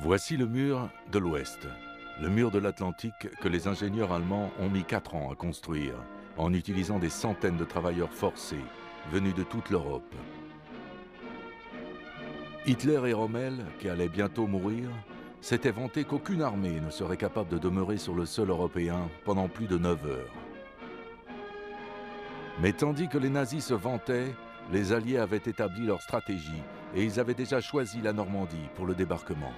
Voici le mur de l'Ouest, le mur de l'Atlantique que les ingénieurs allemands ont mis 4 ans à construire, en utilisant des centaines de travailleurs forcés, venus de toute l'Europe. Hitler et Rommel, qui allaient bientôt mourir, s'étaient vantés qu'aucune armée ne serait capable de demeurer sur le sol européen pendant plus de 9 heures. Mais tandis que les nazis se vantaient, les Alliés avaient établi leur stratégie et ils avaient déjà choisi la Normandie pour le débarquement.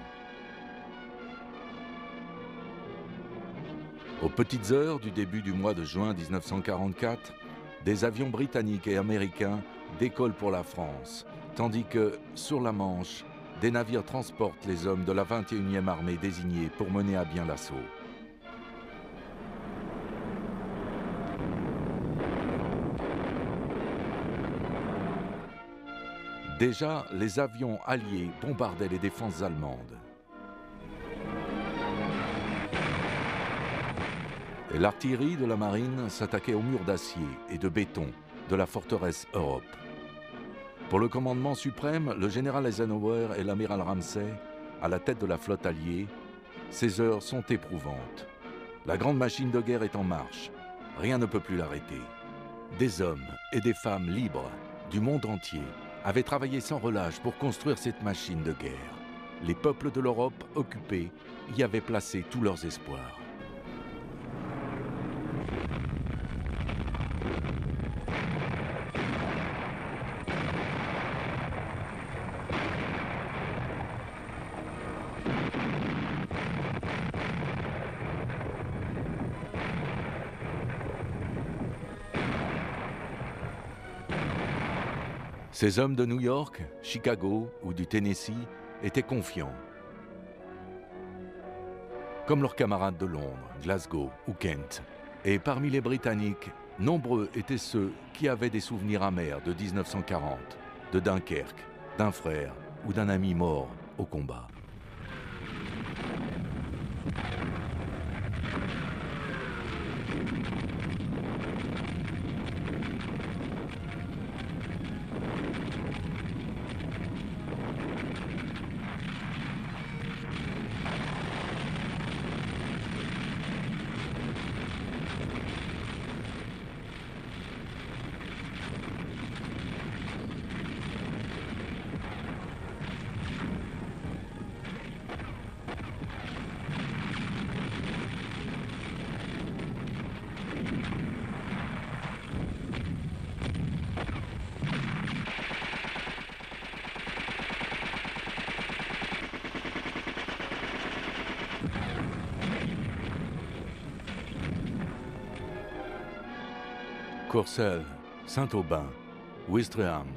Aux petites heures du début du mois de juin 1944, des avions britanniques et américains décollent pour la France, tandis que, sur la Manche, des navires transportent les hommes de la 21e armée désignés pour mener à bien l'assaut. Déjà, les avions alliés bombardaient les défenses allemandes. Et l'artillerie de la marine s'attaquait aux murs d'acier et de béton de la forteresse Europe. Pour le commandement suprême, le général Eisenhower et l'amiral Ramsay, à la tête de la flotte alliée, ces heures sont éprouvantes. La grande machine de guerre est en marche. Rien ne peut plus l'arrêter. Des hommes et des femmes libres du monde entier avaient travaillé sans relâche pour construire cette machine de guerre. Les peuples de l'Europe occupée y avaient placé tous leurs espoirs. Ces hommes de New York, Chicago ou du Tennessee étaient confiants. Comme leurs camarades de Londres, Glasgow ou Kent. Et parmi les Britanniques, nombreux étaient ceux qui avaient des souvenirs amers de 1940, de Dunkerque, d'un frère ou d'un ami mort au combat. Courcelles, Saint-Aubin, Ouistreham,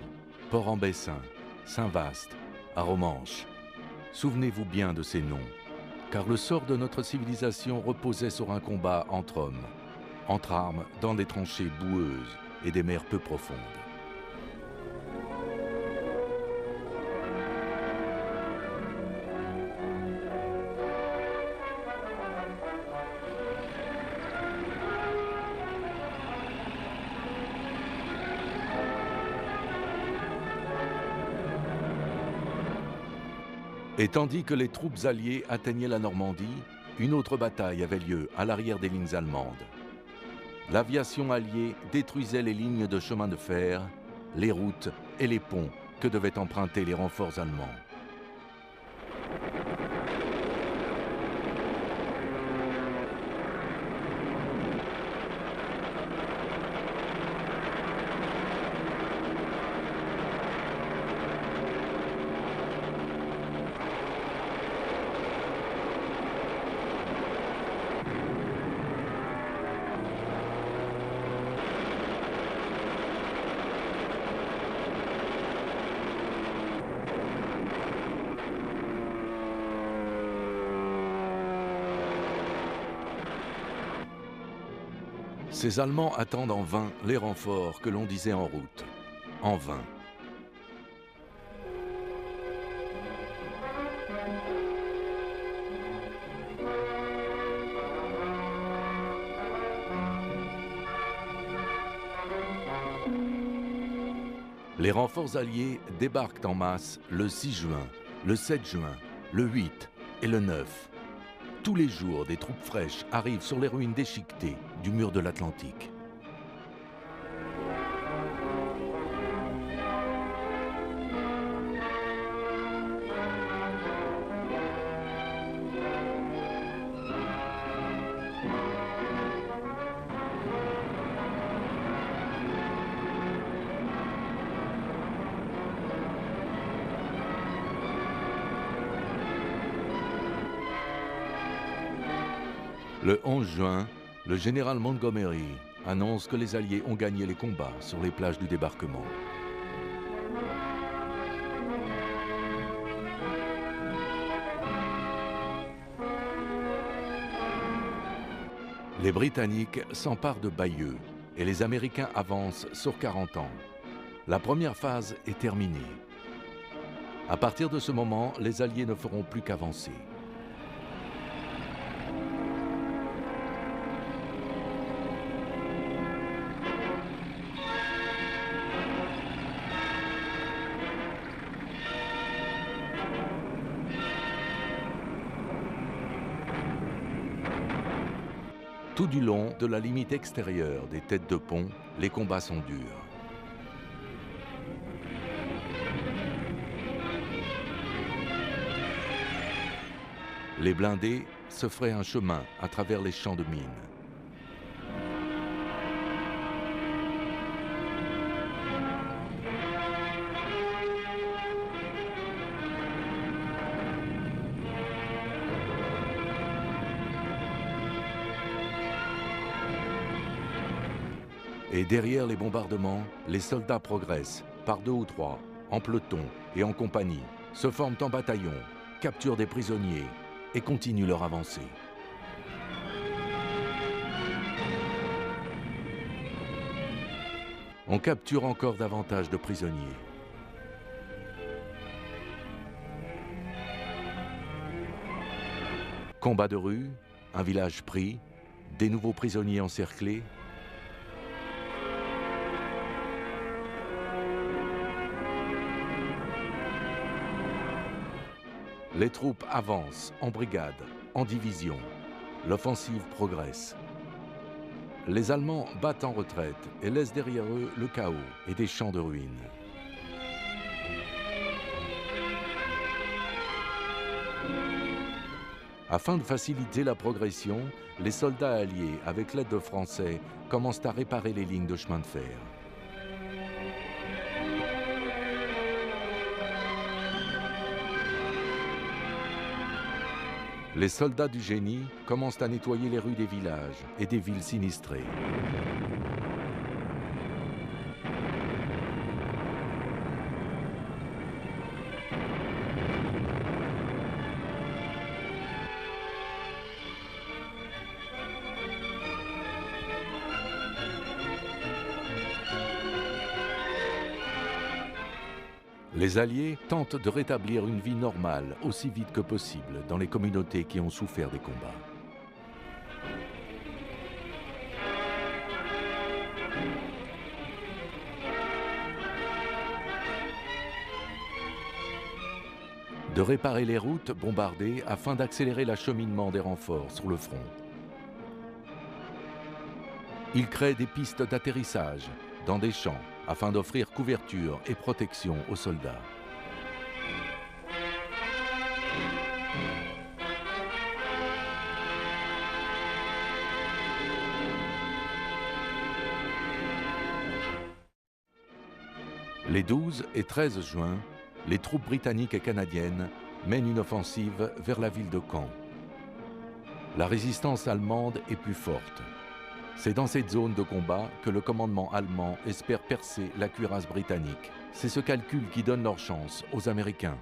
Port-en-Bessin, Saint-Vaast, Arromanches. Souvenez-vous bien de ces noms, car le sort de notre civilisation reposait sur un combat entre hommes, entre armes dans des tranchées boueuses et des mers peu profondes. Et tandis que les troupes alliées atteignaient la Normandie, une autre bataille avait lieu à l'arrière des lignes allemandes. L'aviation alliée détruisait les lignes de chemin de fer, les routes et les ponts que devaient emprunter les renforts allemands. Ces Allemands attendent en vain les renforts que l'on disait en route. En vain. Les renforts alliés débarquent en masse le 6 juin, le 7 juin, le 8 et le 9. Tous les jours, des troupes fraîches arrivent sur les ruines déchiquetées du mur de l'Atlantique. Le 11 juin, le général Montgomery annonce que les Alliés ont gagné les combats sur les plages du débarquement. Les Britanniques s'emparent de Bayeux et les Américains avancent sur 40 ans. La première phase est terminée. À partir de ce moment, les Alliés ne feront plus qu'avancer. Tout du long de la limite extérieure des têtes de pont, les combats sont durs. Les blindés se feraient un chemin à travers les champs de mines. Et derrière les bombardements, les soldats progressent, par 2 ou 3, en peloton et en compagnie, se forment en bataillon, capturent des prisonniers et continuent leur avancée. On capture encore davantage de prisonniers. Combat de rue, un village pris, des nouveaux prisonniers encerclés. Les troupes avancent en brigade, en division. L'offensive progresse. Les Allemands battent en retraite et laissent derrière eux le chaos et des champs de ruines. Afin de faciliter la progression, les soldats alliés, avec l'aide de Français, commencent à réparer les lignes de chemin de fer. Les soldats du génie commencent à nettoyer les rues des villages et des villes sinistrées. Les Alliés tentent de rétablir une vie normale aussi vite que possible dans les communautés qui ont souffert des combats. De réparer les routes bombardées afin d'accélérer l'acheminement des renforts sur le front. Ils créent des pistes d'atterrissage dans des champs afin d'offrir couverture et protection aux soldats. Les 12 et 13 juin, les troupes britanniques et canadiennes mènent une offensive vers la ville de Caen. La résistance allemande est plus forte. C'est dans cette zone de combat que le commandement allemand espère percer la cuirasse britannique. C'est ce calcul qui donne leur chance aux Américains.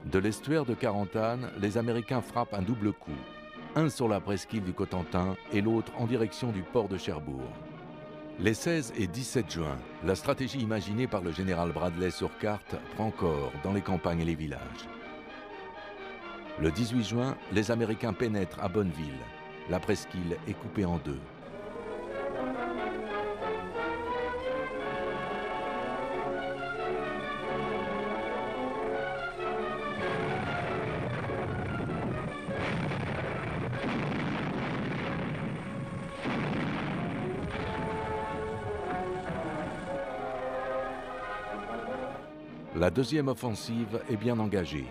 De l'estuaire de Carentan, les Américains frappent un double coup. Un sur la presqu'île du Cotentin et l'autre en direction du port de Cherbourg. Les 16 et 17 juin, la stratégie imaginée par le général Bradley sur carte prend corps dans les campagnes et les villages. Le 18 juin, les Américains pénètrent à Bonneville. La presqu'île est coupée en deux. La deuxième offensive est bien engagée.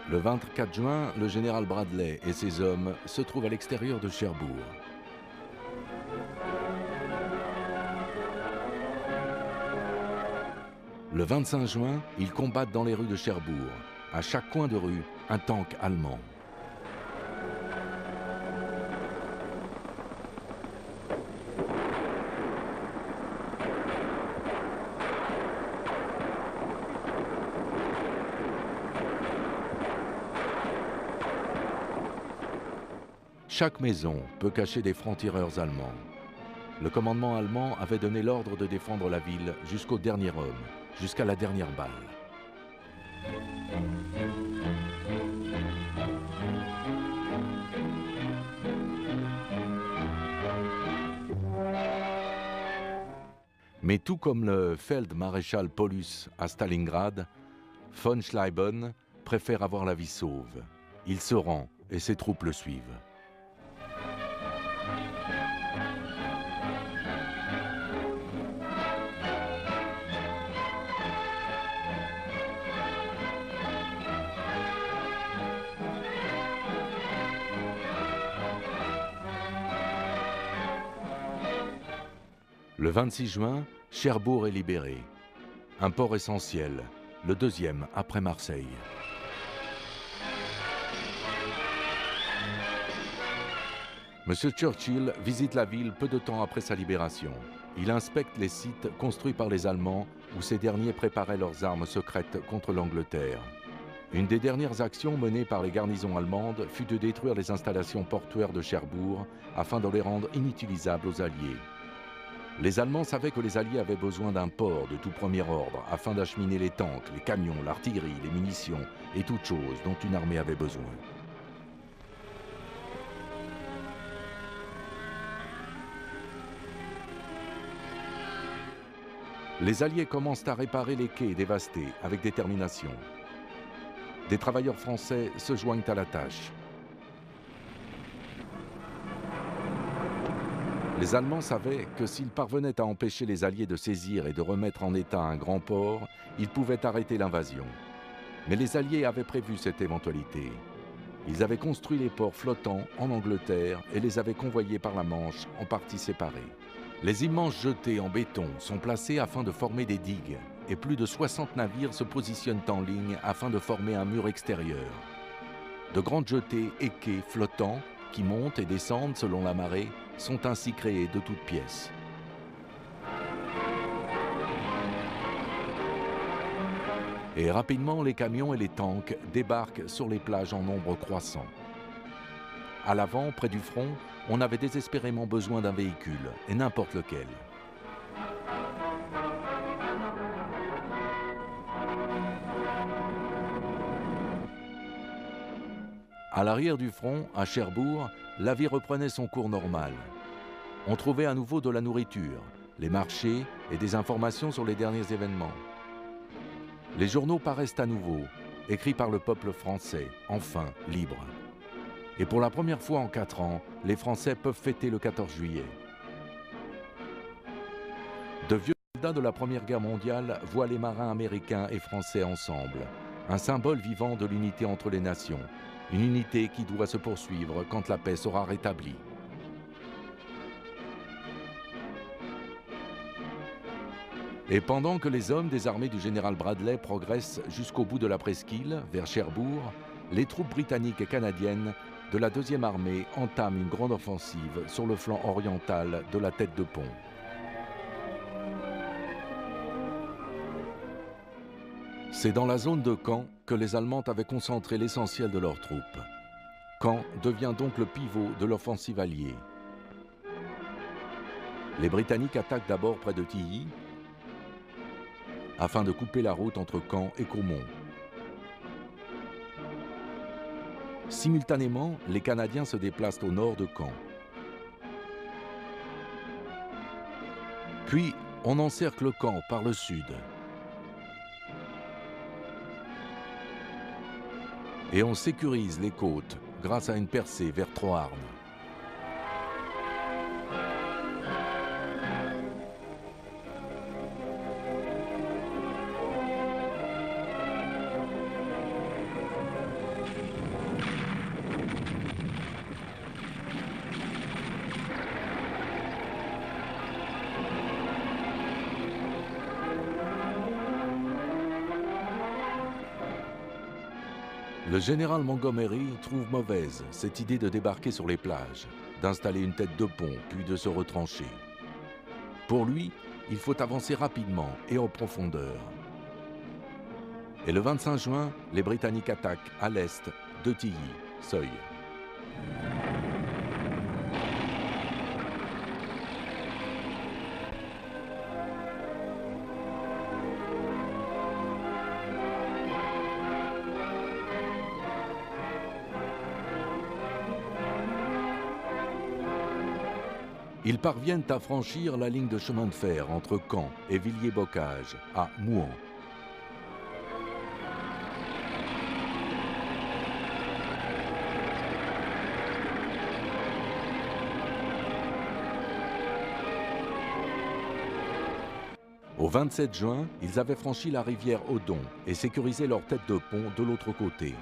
Le 24 juin, le général Bradley et ses hommes se trouvent à l'extérieur de Cherbourg. Le 25 juin, ils combattent dans les rues de Cherbourg. À chaque coin de rue, un tank allemand. Chaque maison peut cacher des francs-tireurs allemands. Le commandement allemand avait donné l'ordre de défendre la ville jusqu'au dernier homme, jusqu'à la dernière balle. Mais tout comme le Feldmaréchal Paulus à Stalingrad, von Schleiben préfère avoir la vie sauve. Il se rend et ses troupes le suivent. Le 26 juin, Cherbourg est libéré. Un port essentiel, le deuxième après Marseille. Monsieur Churchill visite la ville peu de temps après sa libération. Il inspecte les sites construits par les Allemands où ces derniers préparaient leurs armes secrètes contre l'Angleterre. Une des dernières actions menées par les garnisons allemandes fut de détruire les installations portuaires de Cherbourg afin de les rendre inutilisables aux Alliés. Les Allemands savaient que les Alliés avaient besoin d'un port de tout premier ordre afin d'acheminer les tanks, les camions, l'artillerie, les munitions et toutes choses dont une armée avait besoin. Les Alliés commencent à réparer les quais dévastés avec détermination. Des travailleurs français se joignent à la tâche. Les Allemands savaient que s'ils parvenaient à empêcher les Alliés de saisir et de remettre en état un grand port, ils pouvaient arrêter l'invasion. Mais les Alliés avaient prévu cette éventualité. Ils avaient construit les ports flottants en Angleterre et les avaient convoyés par la Manche en parties séparées. Les immenses jetées en béton sont placées afin de former des digues et plus de 60 navires se positionnent en ligne afin de former un mur extérieur. De grandes jetées et quais flottants qui montent et descendent selon la marée sont ainsi créés de toutes pièces. Et rapidement, les camions et les tanks débarquent sur les plages en nombre croissant. À l'avant, près du front, on avait désespérément besoin d'un véhicule, et n'importe lequel. À l'arrière du front, à Cherbourg, la vie reprenait son cours normal. On trouvait à nouveau de la nourriture, les marchés et des informations sur les derniers événements. Les journaux paraissent à nouveau, écrits par le peuple français, enfin libre. Et pour la première fois en 4 ans, les Français peuvent fêter le 14 juillet. De vieux soldats de la Première Guerre mondiale voient les marins américains et français ensemble, un symbole vivant de l'unité entre les nations, une unité qui doit se poursuivre quand la paix sera rétablie. Et pendant que les hommes des armées du général Bradley progressent jusqu'au bout de la presqu'île, vers Cherbourg, les troupes britanniques et canadiennes de la 2e armée entament une grande offensive sur le flanc oriental de la tête de pont. C'est dans la zone de Caen que les Allemands avaient concentré l'essentiel de leurs troupes. Caen devient donc le pivot de l'offensive alliée. Les Britanniques attaquent d'abord près de Tilly, afin de couper la route entre Caen et Caumont. Simultanément, les Canadiens se déplacent au nord de Caen. Puis, on encercle Caen par le sud. Et on sécurise les côtes grâce à une percée vers Troarn. Le général Montgomery trouve mauvaise cette idée de débarquer sur les plages, d'installer une tête de pont, puis de se retrancher. Pour lui, il faut avancer rapidement et en profondeur. Et le 25 juin, les Britanniques attaquent à l'est de Tilly, Seuil. Ils parviennent à franchir la ligne de chemin de fer entre Caen et Villiers-Bocage, à Mouhan. Au 27 juin, ils avaient franchi la rivière Odon et sécurisé leur tête de pont de l'autre côté.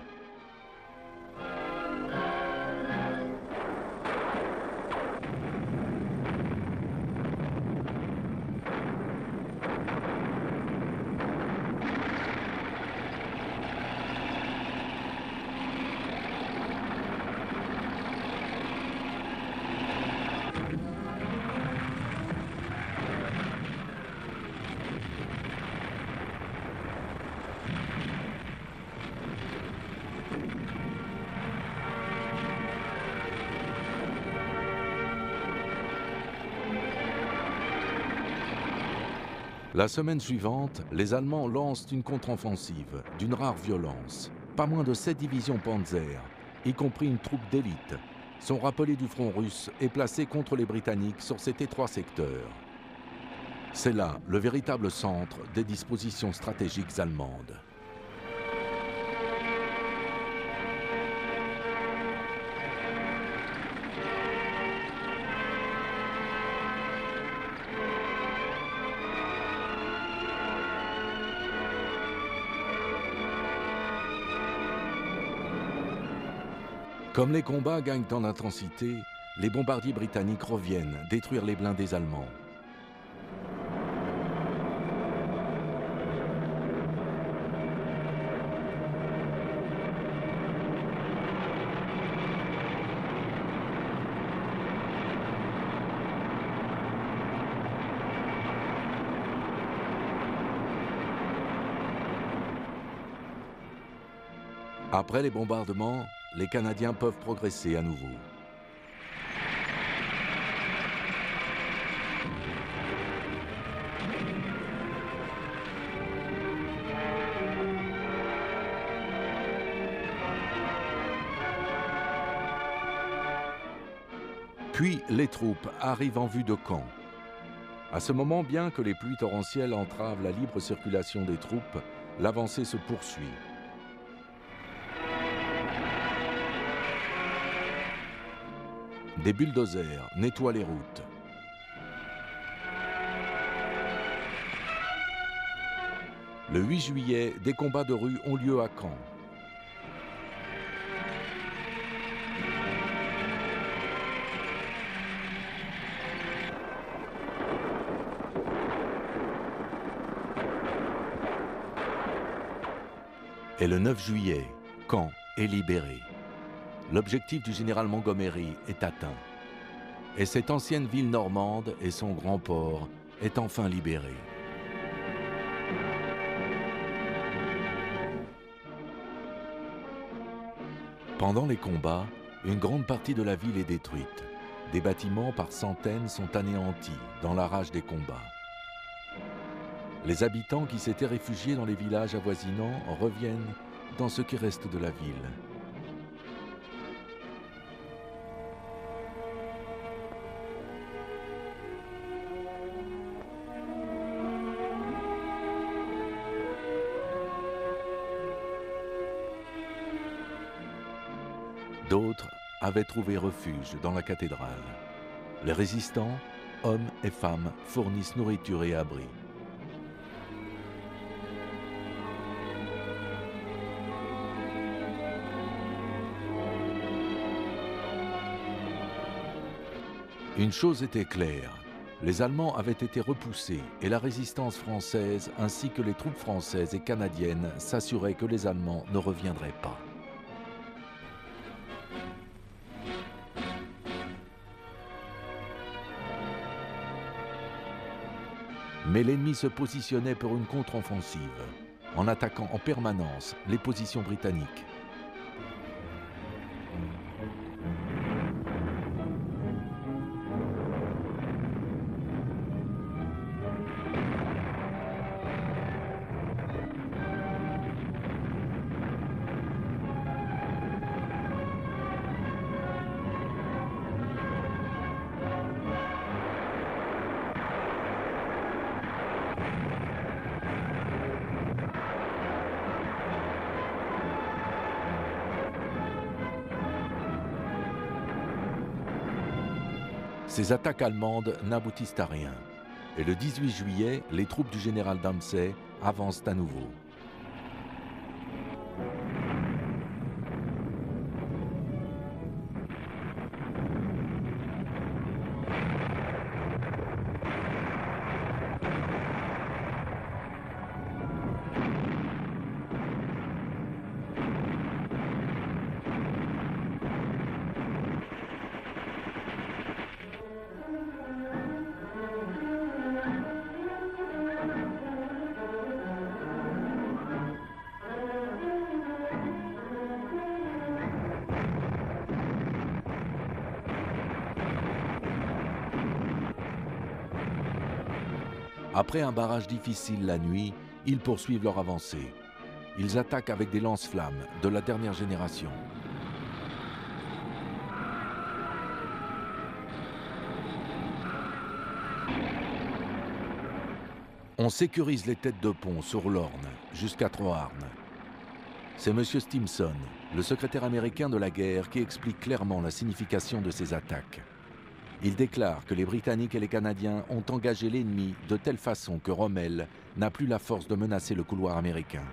La semaine suivante, les Allemands lancent une contre-offensive d'une rare violence. Pas moins de 7 divisions Panzer, y compris une troupe d'élite, sont rappelées du front russe et placées contre les Britanniques sur cet étroit secteur. C'est là le véritable centre des dispositions stratégiques allemandes. Comme les combats gagnent en intensité, les bombardiers britanniques reviennent détruire les blindés allemands. Après les bombardements, les Canadiens peuvent progresser à nouveau. Puis les troupes arrivent en vue de Caen. À ce moment, bien que les pluies torrentielles entravent la libre circulation des troupes, l'avancée se poursuit. Des bulldozers nettoient les routes. Le 8 juillet, des combats de rue ont lieu à Caen. Et le 9 juillet, Caen est libéré. L'objectif du général Montgomery est atteint. Et cette ancienne ville normande et son grand port est enfin libéré. Pendant les combats, une grande partie de la ville est détruite. Des bâtiments par centaines sont anéantis dans la rage des combats. Les habitants qui s'étaient réfugiés dans les villages avoisinants reviennent dans ce qui reste de la ville. D'autres avaient trouvé refuge dans la cathédrale. Les résistants, hommes et femmes, fournissent nourriture et abri. Une chose était claire, les Allemands avaient été repoussés et la résistance française ainsi que les troupes françaises et canadiennes s'assuraient que les Allemands ne reviendraient pas. Mais l'ennemi se positionnait pour une contre-offensive, en attaquant en permanence les positions britanniques. Ces attaques allemandes n'aboutissent à rien. Et le 18 juillet, les troupes du général Dempsey avancent à nouveau. Après un barrage difficile la nuit, ils poursuivent leur avancée. Ils attaquent avec des lance-flammes de la dernière génération. On sécurise les têtes de pont sur l'Orne jusqu'à Troarn. C'est M. Stimson, le secrétaire américain de la guerre, qui explique clairement la signification de ces attaques. Il déclare que les Britanniques et les Canadiens ont engagé l'ennemi de telle façon que Rommel n'a plus la force de menacer le couloir américain.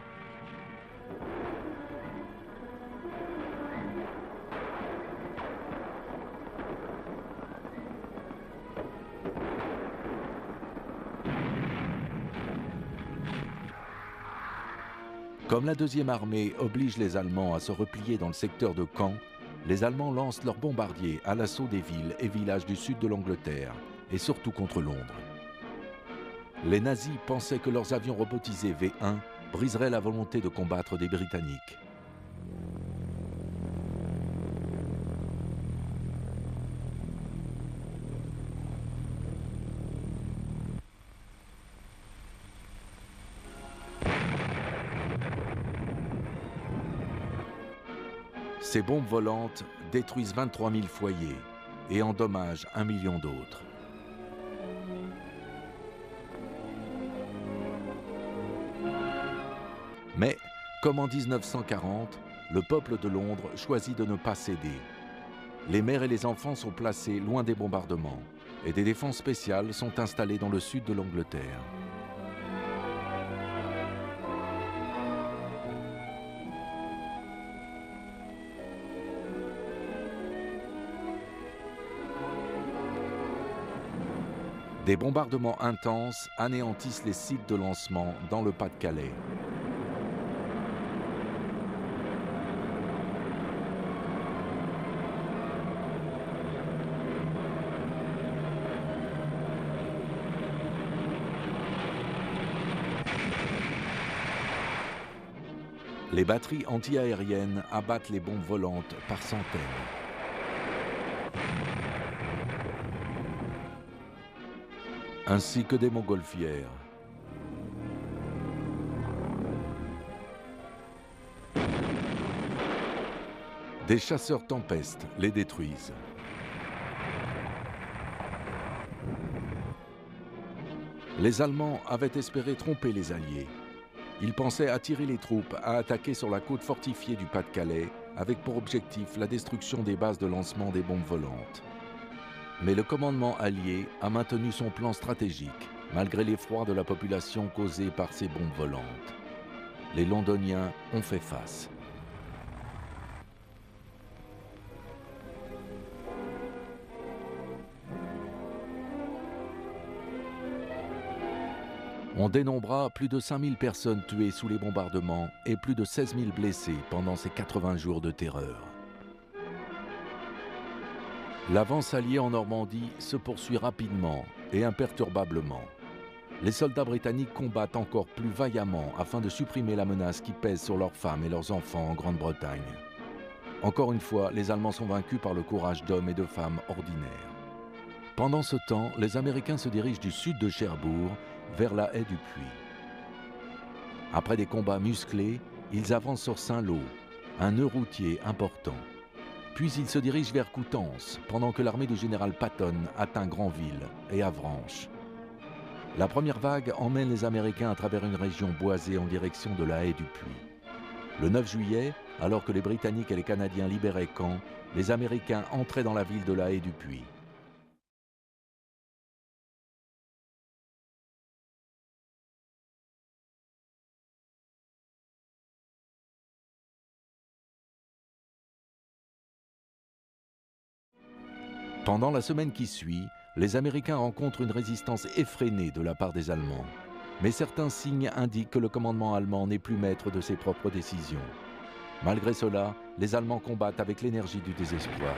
Comme la deuxième armée oblige les Allemands à se replier dans le secteur de Caen, les Allemands lancent leurs bombardiers à l'assaut des villes et villages du sud de l'Angleterre, et surtout contre Londres. Les nazis pensaient que leurs avions robotisés V1 briseraient la volonté de combattre des Britanniques. Ces bombes volantes détruisent 23 000 foyers et endommagent 1 million d'autres. Mais, comme en 1940, le peuple de Londres choisit de ne pas céder. Les mères et les enfants sont placés loin des bombardements et des défenses spéciales sont installées dans le sud de l'Angleterre. Des bombardements intenses anéantissent les sites de lancement dans le Pas-de-Calais. Les batteries anti-aériennes abattent les bombes volantes par centaines. Ainsi que des montgolfières. Des chasseurs Tempest les détruisent. Les Allemands avaient espéré tromper les Alliés. Ils pensaient attirer les troupes à attaquer sur la côte fortifiée du Pas-de-Calais, avec pour objectif la destruction des bases de lancement des bombes volantes. Mais le commandement allié a maintenu son plan stratégique, malgré l'effroi de la population causé par ces bombes volantes. Les Londoniens ont fait face. On dénombra plus de 5000 personnes tuées sous les bombardements et plus de 16 000 blessés pendant ces 80 jours de terreur. L'avance alliée en Normandie se poursuit rapidement et imperturbablement. les soldats britanniques combattent encore plus vaillamment afin de supprimer la menace qui pèse sur leurs femmes et leurs enfants en Grande-Bretagne. Encore une fois, les Allemands sont vaincus par le courage d'hommes et de femmes ordinaires. Pendant ce temps, les Américains se dirigent du sud de Cherbourg vers la haie du Puy. Après des combats musclés, ils avancent sur Saint-Lô, un nœud routier important. Puis ils se dirigent vers Coutances, pendant que l'armée du général Patton atteint Granville et Avranches. La première vague emmène les Américains à travers une région boisée en direction de la haie du Puy. Le 9 juillet, alors que les Britanniques et les Canadiens libéraient Caen, les Américains entraient dans la ville de la haie du Puy. Pendant la semaine qui suit, les Américains rencontrent une résistance effrénée de la part des Allemands. Mais certains signes indiquent que le commandement allemand n'est plus maître de ses propres décisions. Malgré cela, les Allemands combattent avec l'énergie du désespoir.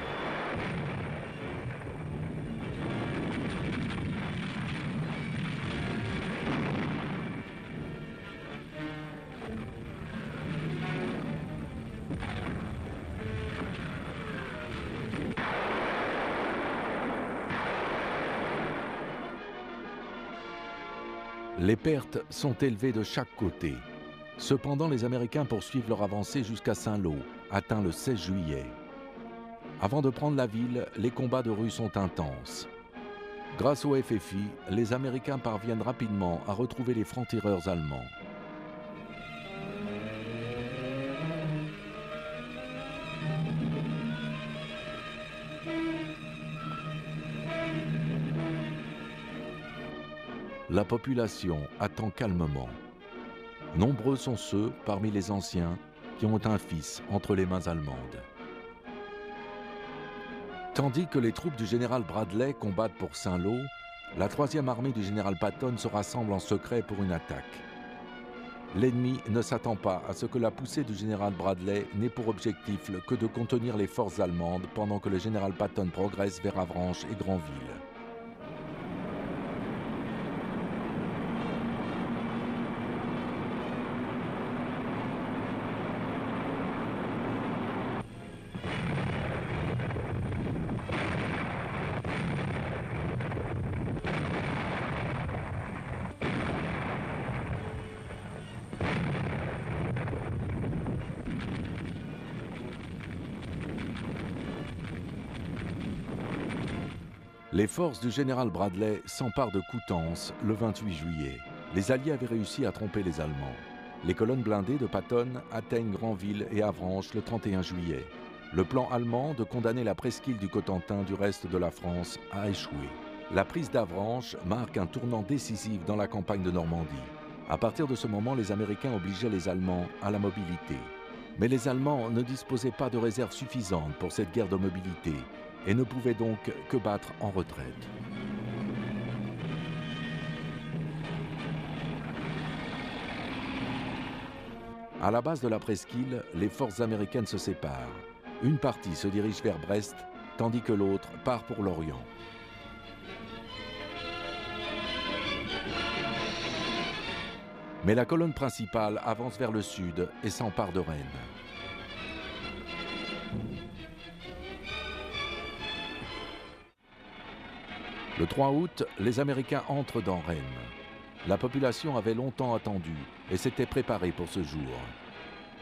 Les pertes sont élevées de chaque côté. Cependant, les Américains poursuivent leur avancée jusqu'à Saint-Lô, atteint le 16 juillet. Avant de prendre la ville, les combats de rue sont intenses. Grâce au FFI, les Américains parviennent rapidement à retrouver les francs-tireurs allemands. La population attend calmement. Nombreux sont ceux, parmi les anciens, qui ont un fils entre les mains allemandes. Tandis que les troupes du général Bradley combattent pour Saint-Lô, la 3e armée du général Patton se rassemble en secret pour une attaque. L'ennemi ne s'attend pas à ce que la poussée du général Bradley n'ait pour objectif que de contenir les forces allemandes pendant que le général Patton progresse vers Avranches et Granville. Les forces du général Bradley s'emparent de Coutances le 28 juillet. Les Alliés avaient réussi à tromper les Allemands. Les colonnes blindées de Patton atteignent Granville et Avranches le 31 juillet. Le plan allemand de condamner la presqu'île du Cotentin du reste de la France a échoué. La prise d'Avranches marque un tournant décisif dans la campagne de Normandie. À partir de ce moment, les Américains obligeaient les Allemands à la mobilité. Mais les Allemands ne disposaient pas de réserves suffisantes pour cette guerre de mobilité et ne pouvaient donc que battre en retraite. À la base de la presqu'île, les forces américaines se séparent. Une partie se dirige vers Brest, tandis que l'autre part pour l'Orient. Mais la colonne principale avance vers le sud et s'empare de Rennes. Le 3 août, les Américains entrent dans Rennes. La population avait longtemps attendu et s'était préparée pour ce jour.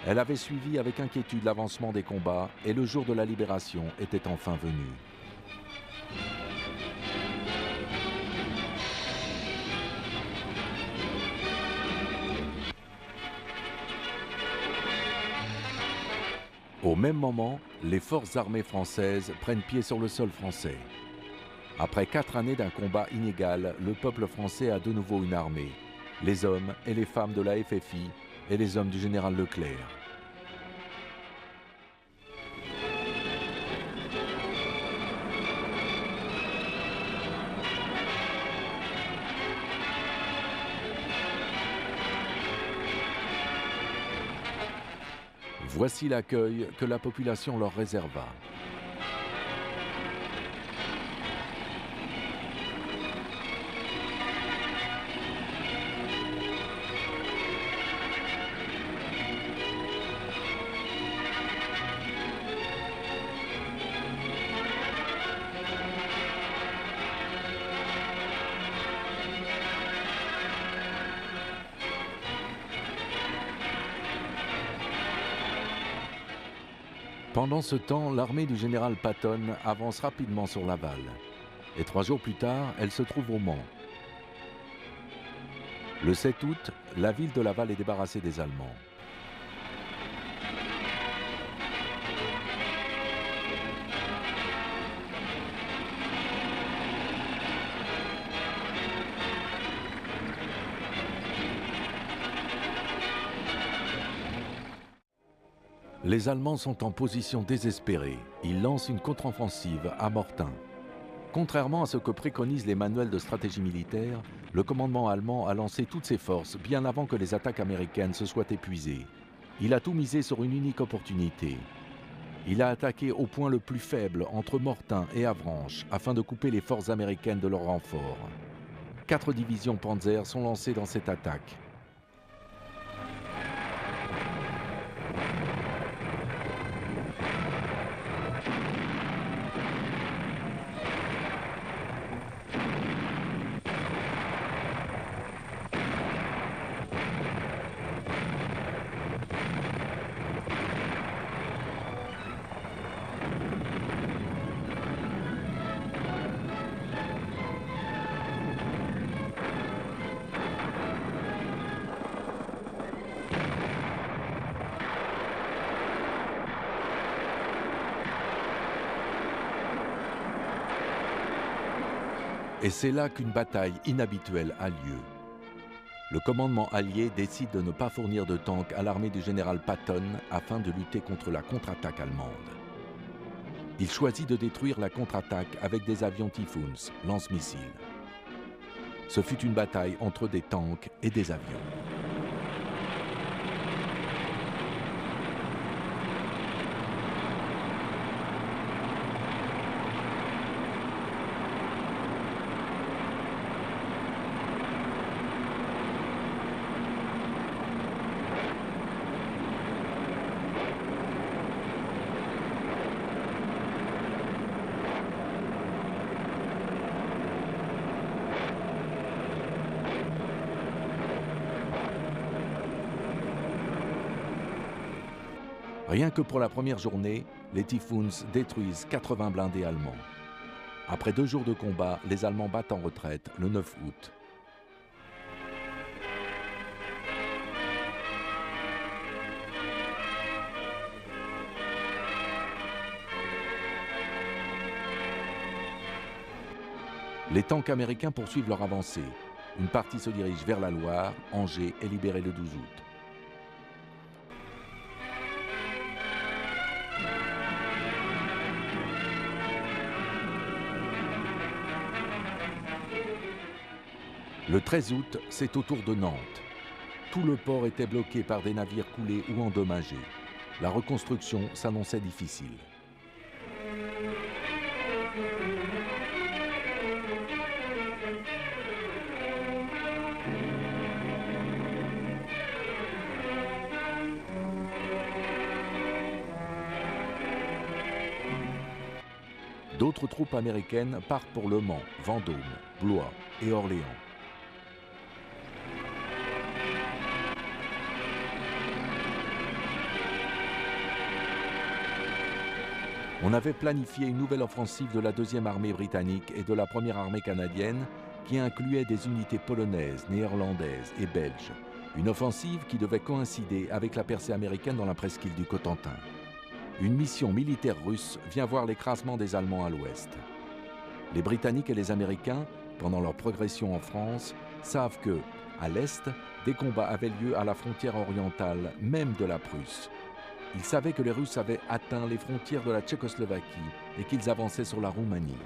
Elle avait suivi avec inquiétude l'avancement des combats et le jour de la libération était enfin venu. Au même moment, les forces armées françaises prennent pied sur le sol français. Après 4 années d'un combat inégal, le peuple français a de nouveau une armée, les hommes et les femmes de la FFI et les hommes du général Leclerc. Voici l'accueil que la population leur réserva. Pendant ce temps, l'armée du général Patton avance rapidement sur Laval. Et 3 jours plus tard, elle se trouve au Mans. Le 7 août, la ville de Laval est débarrassée des Allemands. Les Allemands sont en position désespérée. Ils lancent une contre-offensive à Mortain. Contrairement à ce que préconisent les manuels de stratégie militaire, le commandement allemand a lancé toutes ses forces bien avant que les attaques américaines se soient épuisées. Il a tout misé sur une unique opportunité. Il a attaqué au point le plus faible entre Mortain et Avranches afin de couper les forces américaines de leur renfort. 4 divisions Panzer sont lancées dans cette attaque. Et c'est là qu'une bataille inhabituelle a lieu. Le commandement allié décide de ne pas fournir de tanks à l'armée du général Patton afin de lutter contre la contre-attaque allemande. Il choisit de détruire la contre-attaque avec des avions Typhoons, lance-missiles. Ce fut une bataille entre des tanks et des avions. Rien que pour la première journée, les Typhoons détruisent 80 blindés allemands. Après 2 jours de combat, les Allemands battent en retraite le 9 août. Les tanks américains poursuivent leur avancée. Une partie se dirige vers la Loire, Angers est libérée le 12 août. Le 13 août, c'est au tour de Nantes. Tout le port était bloqué par des navires coulés ou endommagés. La reconstruction s'annonçait difficile. D'autres troupes américaines partent pour Le Mans, Vendôme, Blois et Orléans. On avait planifié une nouvelle offensive de la 2e armée britannique et de la 1re armée canadienne qui incluait des unités polonaises, néerlandaises et belges. Une offensive qui devait coïncider avec la percée américaine dans la presqu'île du Cotentin. Une mission militaire russe vient voir l'écrasement des Allemands à l'ouest. Les Britanniques et les Américains, pendant leur progression en France, savent que, à l'est, des combats avaient lieu à la frontière orientale, même de la Prusse. Ils savaient que les Russes avaient atteint les frontières de la Tchécoslovaquie et qu'ils avançaient sur la Roumanie.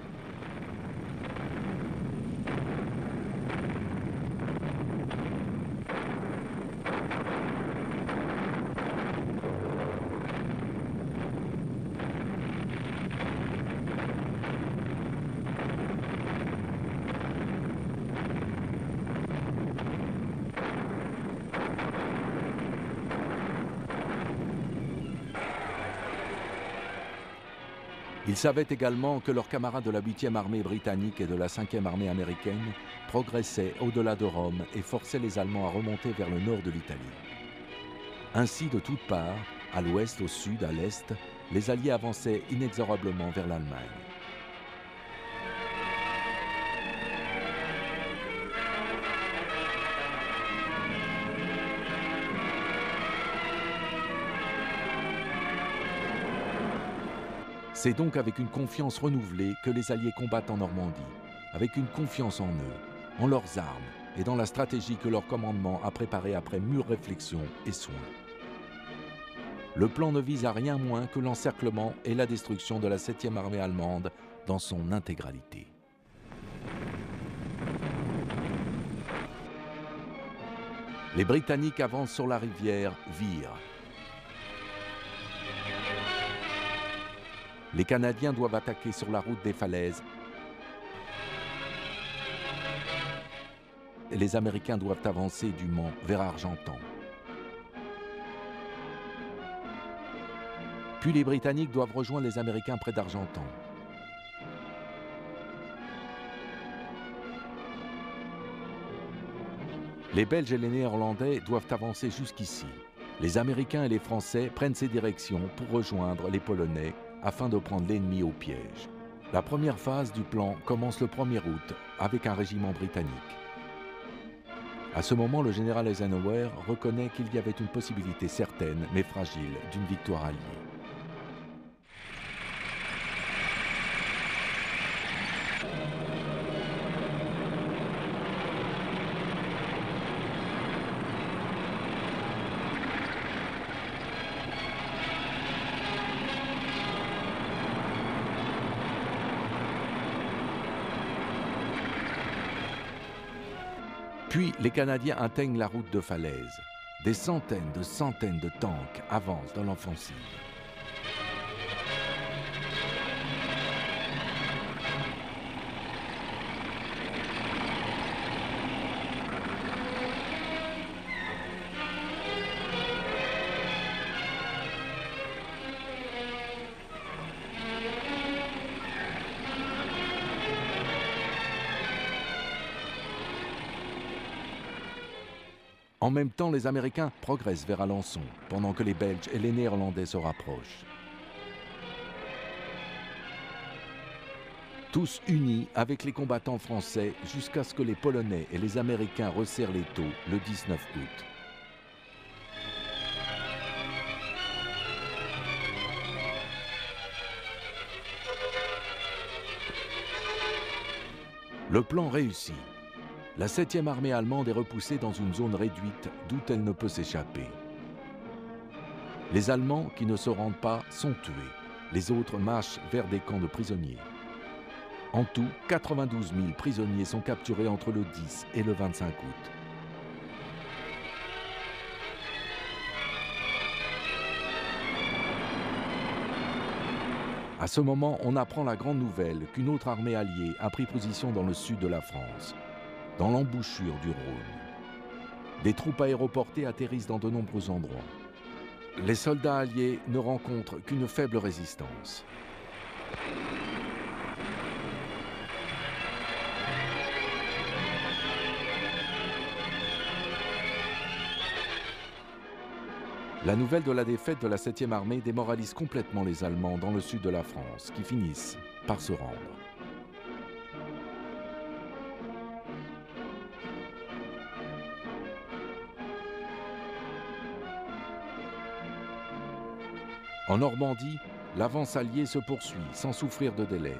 Ils savaient également que leurs camarades de la 8e armée britannique et de la 5e armée américaine progressaient au-delà de Rome et forçaient les Allemands à remonter vers le nord de l'Italie. Ainsi, de toutes parts, à l'ouest, au sud, à l'est, les Alliés avançaient inexorablement vers l'Allemagne. C'est donc avec une confiance renouvelée que les Alliés combattent en Normandie, avec une confiance en eux, en leurs armes et dans la stratégie que leur commandement a préparée après mûre réflexion et soin. Le plan ne vise à rien moins que l'encerclement et la destruction de la 7e armée allemande dans son intégralité. Les Britanniques avancent sur la rivière Vire. Les Canadiens doivent attaquer sur la route des falaises et les Américains doivent avancer du Mans vers Argentan. Puis les Britanniques doivent rejoindre les Américains près d'Argentan. Les Belges et les Néerlandais doivent avancer jusqu'ici. Les Américains et les Français prennent ces directions pour rejoindre les Polonais afin de prendre l'ennemi au piège. La première phase du plan commence le 1er août avec un régiment britannique. À ce moment, le général Eisenhower reconnaît qu'il y avait une possibilité certaine, mais fragile, d'une victoire alliée. Puis les Canadiens atteignent la route de falaise. Des centaines de tanks avancent dans l'offensive. En même temps, les Américains progressent vers Alençon, pendant que les Belges et les Néerlandais se rapprochent. Tous unis avec les combattants français jusqu'à ce que les Polonais et les Américains resserrent l'étau le 19 août. Le plan réussit. La 7e armée allemande est repoussée dans une zone réduite d'où elle ne peut s'échapper. Les Allemands qui ne se rendent pas sont tués. Les autres marchent vers des camps de prisonniers. En tout, 92 000 prisonniers sont capturés entre le 10 et le 25 août. À ce moment, on apprend la grande nouvelle qu'une autre armée alliée a pris position dans le sud de la France, dans l'embouchure du Rhône. Des troupes aéroportées atterrissent dans de nombreux endroits. Les soldats alliés ne rencontrent qu'une faible résistance. La nouvelle de la défaite de la 7e armée démoralise complètement les Allemands dans le sud de la France, qui finissent par se rendre. En Normandie, l'avance alliée se poursuit sans souffrir de délai.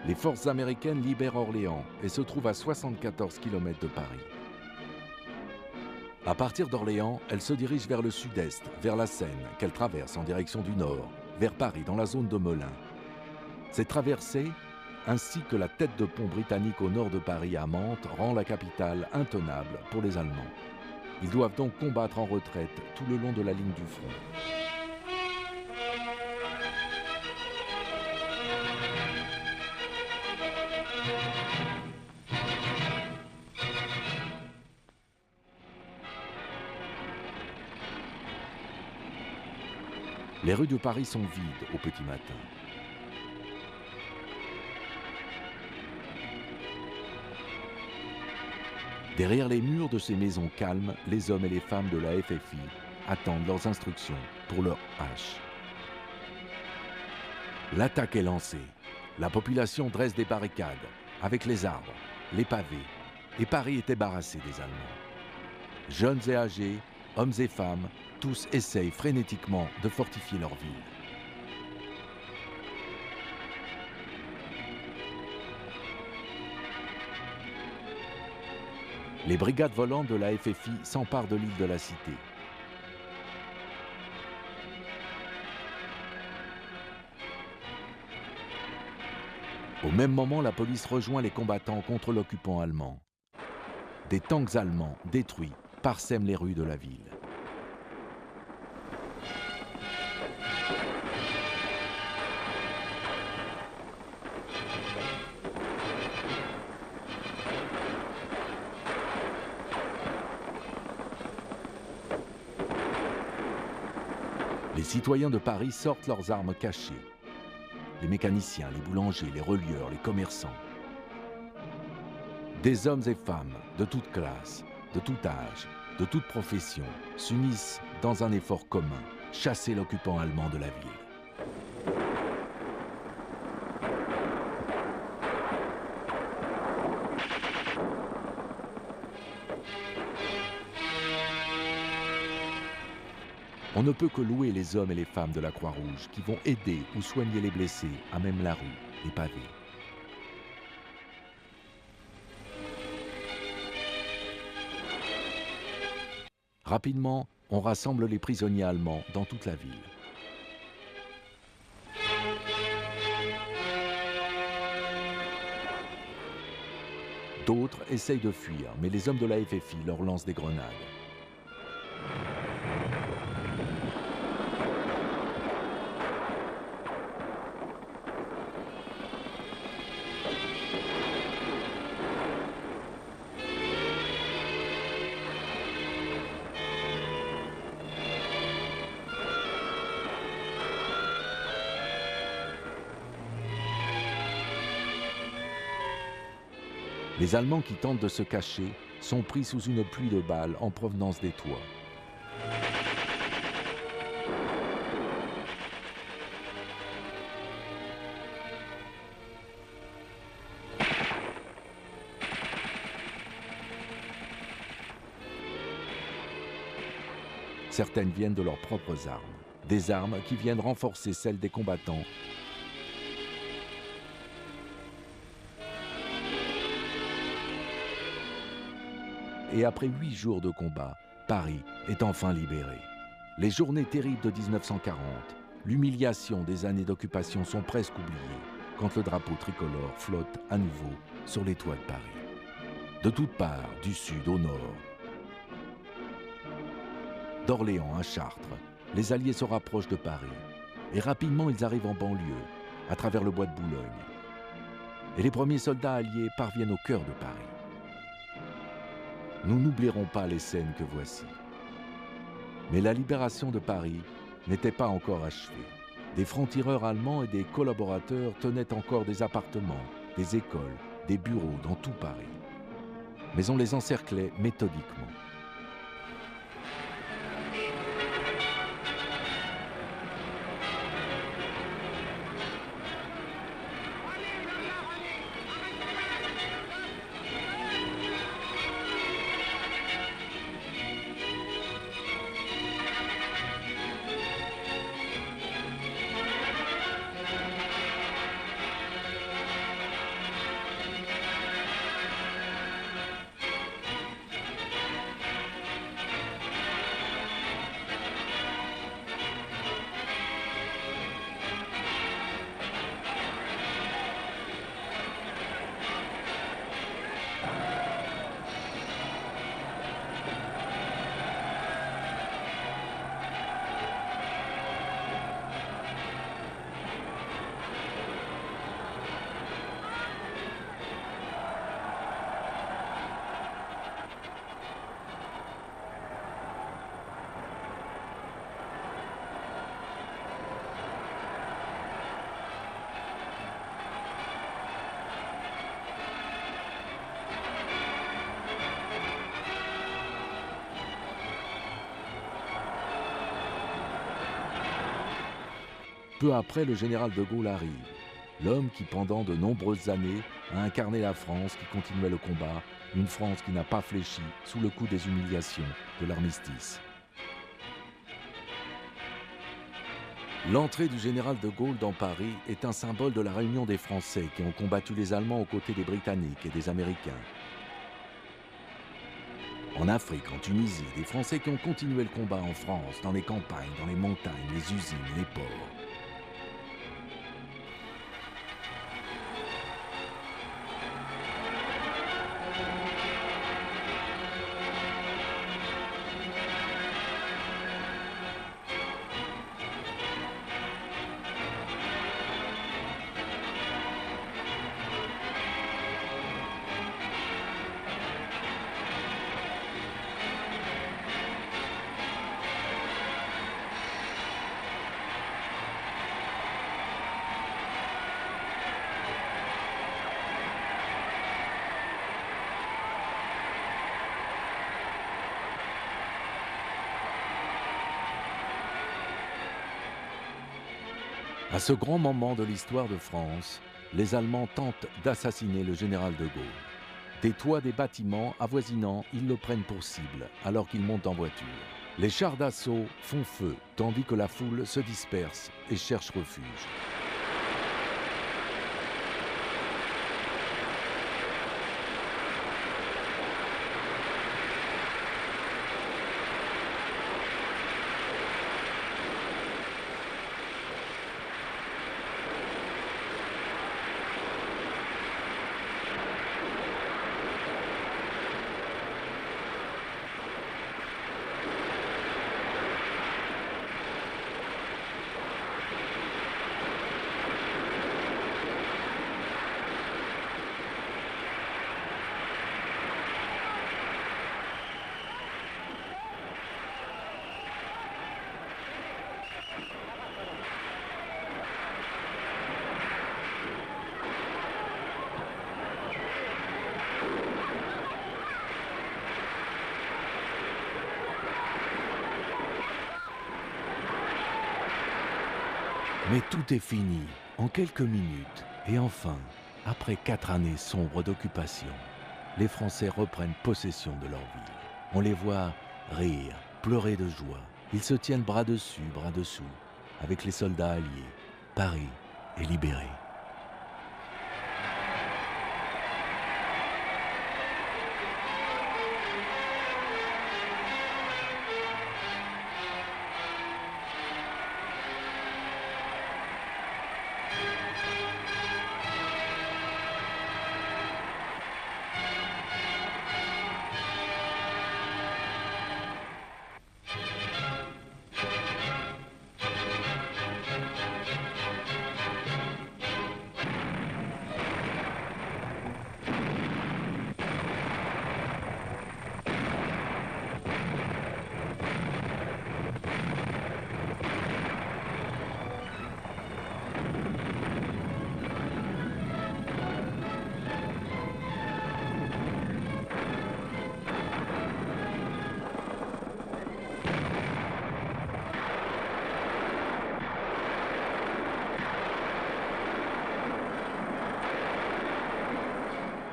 Les forces américaines libèrent Orléans et se trouvent à 74 km de Paris. À partir d'Orléans, elles se dirigent vers le sud-est, vers la Seine, qu'elles traversent en direction du nord, vers Paris, dans la zone de Melun. Cette traversée, ainsi que la tête de pont britannique au nord de Paris à Mantes, rend la capitale intenable pour les Allemands. Ils doivent donc combattre en retraite tout le long de la ligne du front. Les rues de Paris sont vides au petit matin. Derrière les murs de ces maisons calmes, les hommes et les femmes de la FFI attendent leurs instructions pour leur hache. L'attaque est lancée. La population dresse des barricades, avec les arbres, les pavés, et Paris est débarrassé des Allemands. Jeunes et âgés, hommes et femmes, tous essayent frénétiquement de fortifier leur ville. Les brigades volantes de la FFI s'emparent de l'île de la Cité. Au même moment, la police rejoint les combattants contre l'occupant allemand. Des tanks allemands détruits parsèment les rues de la ville. Les citoyens de Paris sortent leurs armes cachées. Les mécaniciens, les boulangers, les relieurs, les commerçants. Des hommes et femmes de toutes classes, de tout âge, de toute profession s'unissent dans un effort commun, chasser l'occupant allemand de la ville. On ne peut que louer les hommes et les femmes de la Croix-Rouge qui vont aider ou soigner les blessés à même la rue, les pavés. Rapidement, on rassemble les prisonniers allemands dans toute la ville. D'autres essayent de fuir, mais les hommes de la FFI leur lancent des grenades. Les Allemands qui tentent de se cacher sont pris sous une pluie de balles en provenance des toits. Certaines viennent de leurs propres armes, des armes qui viennent renforcer celles des combattants. Et après 8 jours de combat, Paris est enfin libéré. Les journées terribles de 1940, l'humiliation des années d'occupation sont presque oubliées quand le drapeau tricolore flotte à nouveau sur les toits de Paris. De toutes parts, du sud au nord, d'Orléans à Chartres, les Alliés se rapprochent de Paris. Et rapidement, ils arrivent en banlieue, à travers le bois de Boulogne. Et les premiers soldats alliés parviennent au cœur de Paris. Nous n'oublierons pas les scènes que voici. Mais la libération de Paris n'était pas encore achevée. Des francs-tireurs allemands et des collaborateurs tenaient encore des appartements, des écoles, des bureaux dans tout Paris. Mais on les encerclait méthodiquement. Peu après, le général de Gaulle arrive, l'homme qui, pendant de nombreuses années, a incarné la France qui continuait le combat, une France qui n'a pas fléchi sous le coup des humiliations de l'armistice. L'entrée du général de Gaulle dans Paris est un symbole de la réunion des Français qui ont combattu les Allemands aux côtés des Britanniques et des Américains. En Afrique, en Tunisie, des Français qui ont continué le combat en France, dans les campagnes, dans les montagnes, les usines, les ports. À ce grand moment de l'histoire de France, les Allemands tentent d'assassiner le général de Gaulle. Des toits des bâtiments avoisinants, ils le prennent pour cible, alors qu'il monte en voiture. Les chars d'assaut font feu, tandis que la foule se disperse et cherche refuge. Mais tout est fini, en quelques minutes. Et enfin, après 4 années sombres d'occupation, les Français reprennent possession de leur ville. On les voit rire, pleurer de joie. Ils se tiennent bras dessus, bras dessous, avec les soldats alliés. Paris est libéré.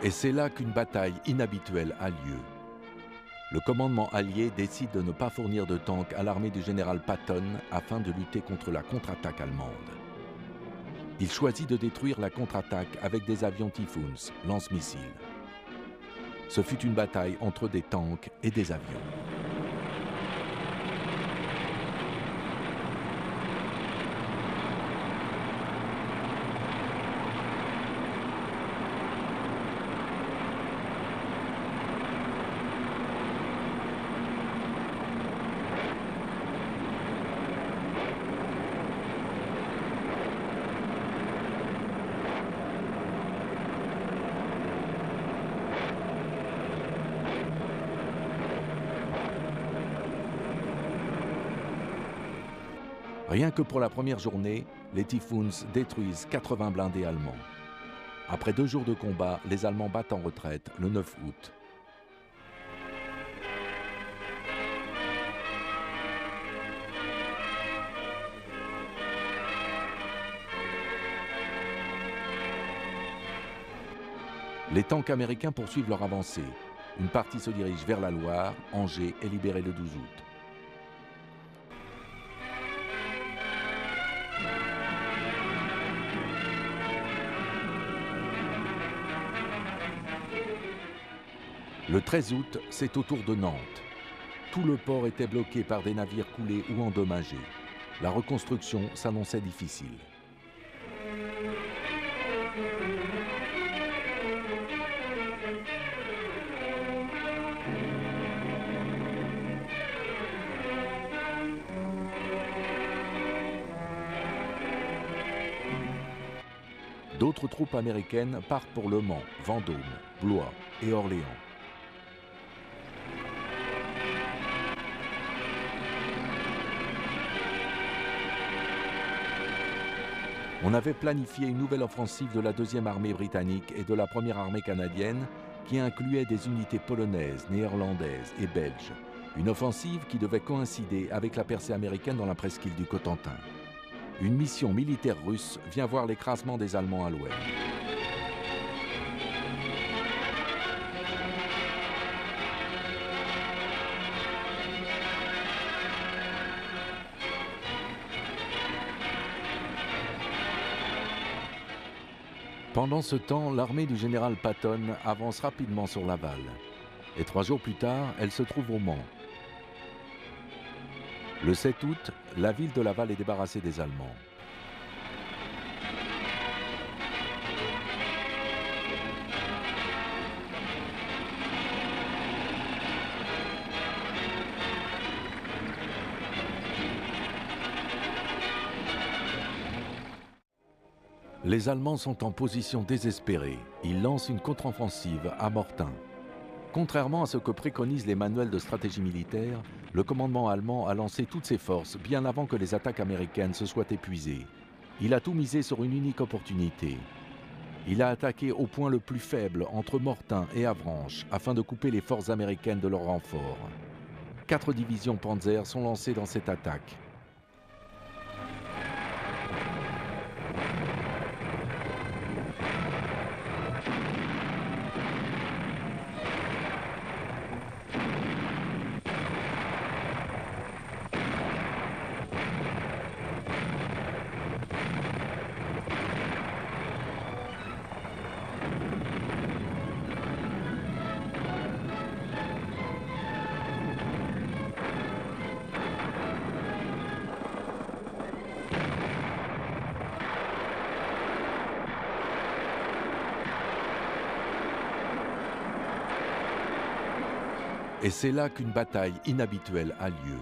Et c'est là qu'une bataille inhabituelle a lieu. Le commandement allié décide de ne pas fournir de tanks à l'armée du général Patton afin de lutter contre la contre-attaque allemande. Il choisit de détruire la contre-attaque avec des avions Typhoons, lance-missiles. Ce fut une bataille entre des tanks et des avions. Rien que pour la première journée, les Typhoons détruisent 80 blindés allemands. Après 2 jours de combat, les Allemands battent en retraite le 9 août. Les tanks américains poursuivent leur avancée. Une partie se dirige vers la Loire. Angers est libéré le 12 août. Le 13 août, c'est au tour de Nantes. Tout le port était bloqué par des navires coulés ou endommagés. La reconstruction s'annonçait difficile. D'autres troupes américaines partent pour Le Mans, Vendôme, Blois et Orléans. On avait planifié une nouvelle offensive de la 2e armée britannique et de la 1re armée canadienne qui incluait des unités polonaises, néerlandaises et belges. Une offensive qui devait coïncider avec la percée américaine dans la presqu'île du Cotentin. Une mission militaire russe vient voir l'écrasement des Allemands à l'ouest. Pendant ce temps, l'armée du général Patton avance rapidement sur Laval. Et 3 jours plus tard, elle se trouve au Mans. Le 7 août, la ville de Laval est débarrassée des Allemands. Les Allemands sont en position désespérée. Ils lancent une contre-offensive à Mortain. Contrairement à ce que préconisent les manuels de stratégie militaire, le commandement allemand a lancé toutes ses forces bien avant que les attaques américaines se soient épuisées. Il a tout misé sur une unique opportunité. Il a attaqué au point le plus faible entre Mortain et Avranches afin de couper les forces américaines de leur renfort. 4 divisions Panzer sont lancées dans cette attaque. Et c'est là qu'une bataille inhabituelle a lieu.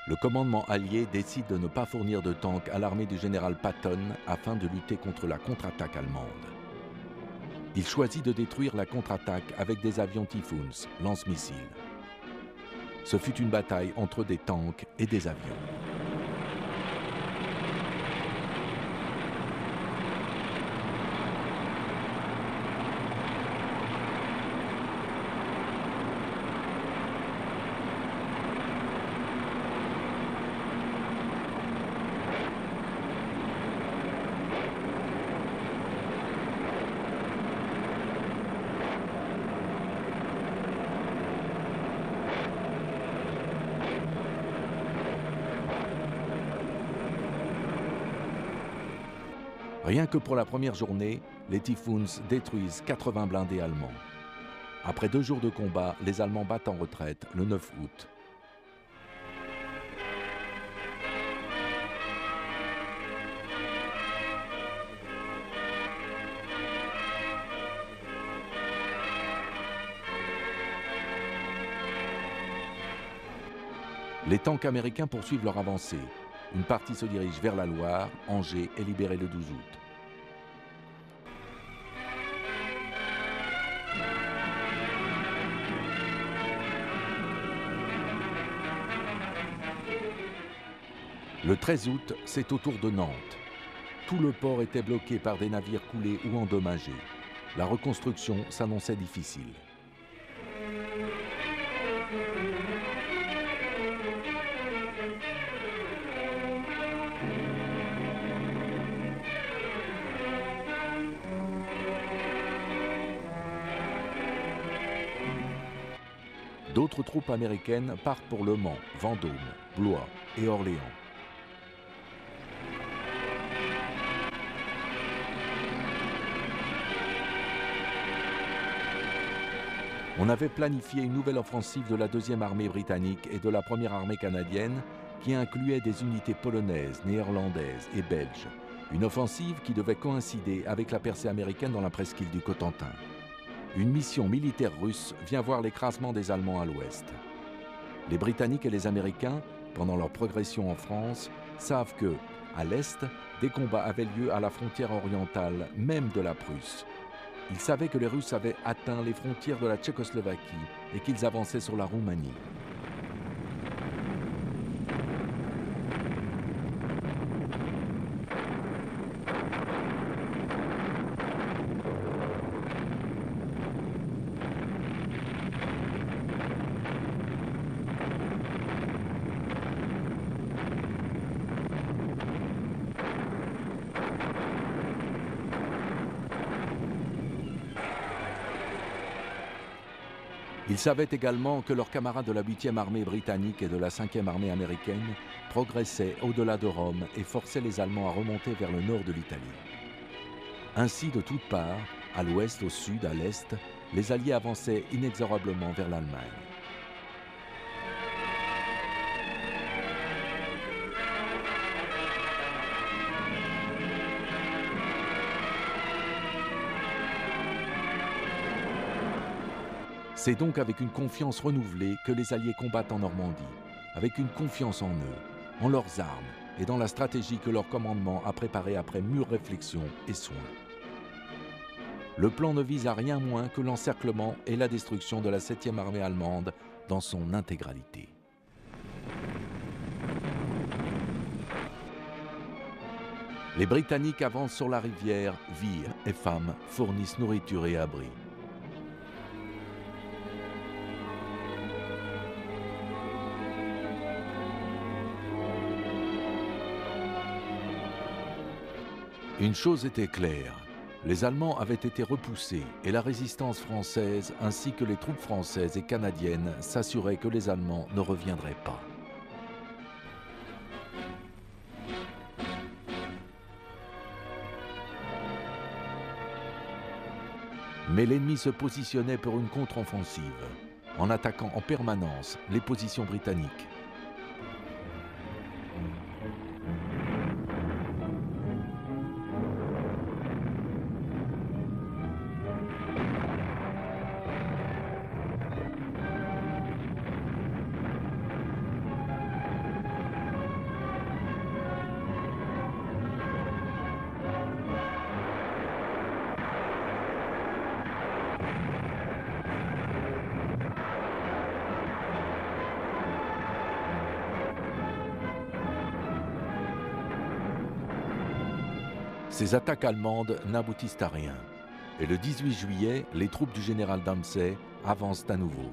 Le commandement allié décide de ne pas fournir de tanks à l'armée du général Patton afin de lutter contre la contre-attaque allemande. Il choisit de détruire la contre-attaque avec des avions Typhoons, lance-missiles. Ce fut une bataille entre des tanks et des avions. Rien que pour la première journée, les Typhoons détruisent 80 blindés allemands. Après 2 jours de combat, les Allemands battent en retraite le 9 août. Les tanks américains poursuivent leur avancée. Une partie se dirige vers la Loire. Angers est libéré le 12 août. Le 13 août, c'est au tour de Nantes. Tout le port était bloqué par des navires coulés ou endommagés. La reconstruction s'annonçait difficile. D'autres troupes américaines partent pour Le Mans, Vendôme, Blois et Orléans. On avait planifié une nouvelle offensive de la 2e armée britannique et de la 1re armée canadienne qui incluait des unités polonaises, néerlandaises et belges. Une offensive qui devait coïncider avec la percée américaine dans la presqu'île du Cotentin. Une mission militaire russe vient voir l'écrasement des Allemands à l'ouest. Les Britanniques et les Américains, pendant leur progression en France, savent que, à l'est, des combats avaient lieu à la frontière orientale, même de la Prusse. Ils savaient que les Russes avaient atteint les frontières de la Tchécoslovaquie et qu'ils avançaient sur la Roumanie. Ils savaient également que leurs camarades de la 8e armée britannique et de la 5e armée américaine progressaient au-delà de Rome et forçaient les Allemands à remonter vers le nord de l'Italie. Ainsi, de toutes parts, à l'ouest, au sud, à l'est, les Alliés avançaient inexorablement vers l'Allemagne. C'est donc avec une confiance renouvelée que les Alliés combattent en Normandie, avec une confiance en eux, en leurs armes et dans la stratégie que leur commandement a préparée après mûre réflexion et soin. Le plan ne vise à rien moins que l'encerclement et la destruction de la 7e armée allemande dans son intégralité. Les Britanniques avancent sur la rivière, vires et femmes fournissent nourriture et abri. Une chose était claire, les Allemands avaient été repoussés et la résistance française ainsi que les troupes françaises et canadiennes s'assuraient que les Allemands ne reviendraient pas. Mais l'ennemi se positionnait pour une contre-offensive, en attaquant en permanence les positions britanniques. Ces attaques allemandes n'aboutissent à rien. Et le 18 juillet, les troupes du général Dempsey avancent à nouveau.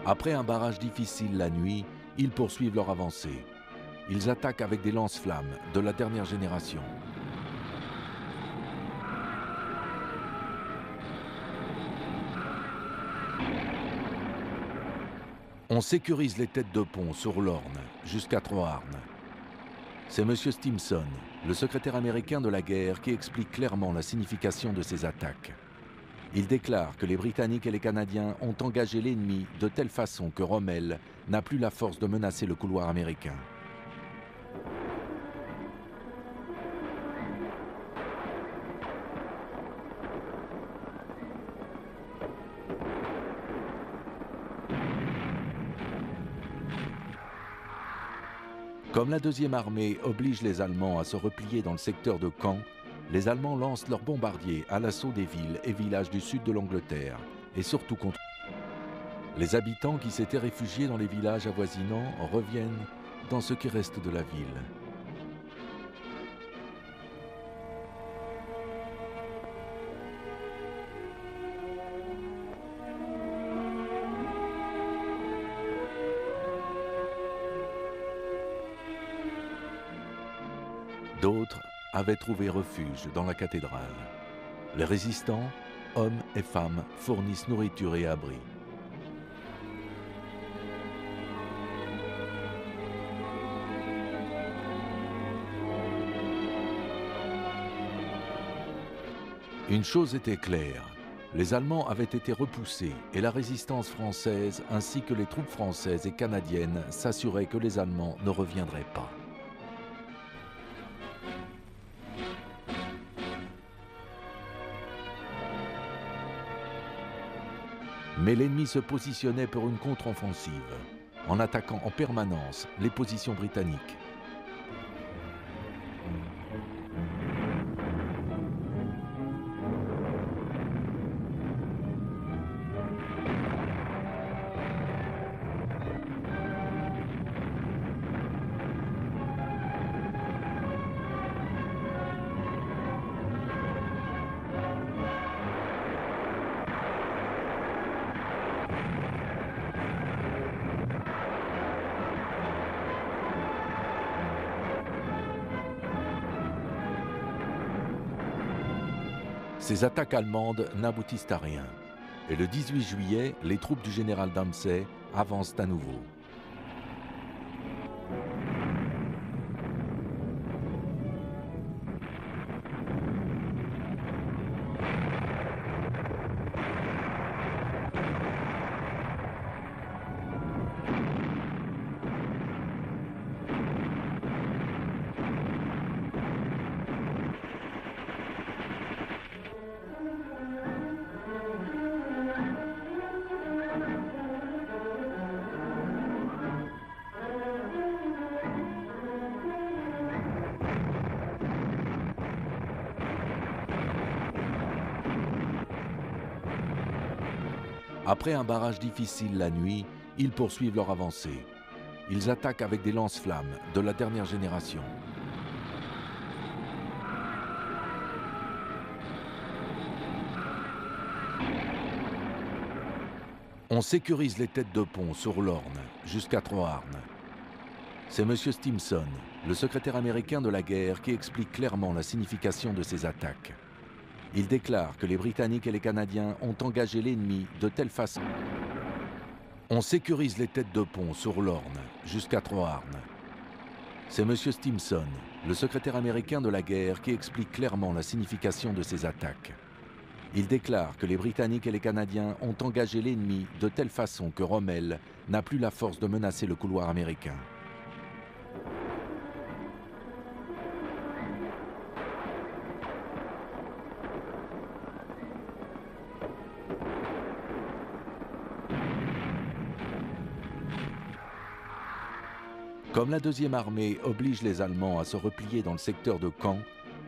Après un barrage difficile la nuit, ils poursuivent leur avancée. Ils attaquent avec des lance-flammes de la dernière génération. On sécurise les têtes de pont sur l'Orne jusqu'à Troarn. C'est M. Stimson, le secrétaire américain de la guerre, qui explique clairement la signification de ces attaques. Il déclare que les Britanniques et les Canadiens ont engagé l'ennemi de telle façon que Rommel n'a plus la force de menacer le couloir américain. Comme la deuxième armée oblige les Allemands à se replier dans le secteur de Caen, les Allemands lancent leurs bombardiers à l'assaut des villes et villages du sud de l'Angleterre, et surtout contre... Les habitants qui s'étaient réfugiés dans les villages avoisinants reviennent dans ce qui reste de la ville. D'autres avaient trouvé refuge dans la cathédrale. Les résistants, hommes et femmes, fournissent nourriture et abri. Une chose était claire, les Allemands avaient été repoussés et la résistance française ainsi que les troupes françaises et canadiennes s'assuraient que les Allemands ne reviendraient pas. Mais l'ennemi se positionnait pour une contre-offensive, en attaquant en permanence les positions britanniques. Ces attaques allemandes n'aboutissent à rien. Et le 18 juillet, les troupes du général Dempsey avancent à nouveau. Après un barrage difficile la nuit, ils poursuivent leur avancée. Ils attaquent avec des lance-flammes de la dernière génération. On sécurise les têtes de pont sur l'Orne jusqu'à Troarn. C'est M. Stimson, le secrétaire américain de la guerre, qui explique clairement la signification de ces attaques. Il déclare que les Britanniques et les Canadiens ont engagé l'ennemi de telle façon. On sécurise les têtes de pont sur l'Orne jusqu'à Troarn. C'est M. Stimson, le secrétaire américain de la guerre, qui explique clairement la signification de ces attaques. Il déclare que les Britanniques et les Canadiens ont engagé l'ennemi de telle façon que Rommel n'a plus la force de menacer le couloir américain. Comme la deuxième armée oblige les Allemands à se replier dans le secteur de Caen,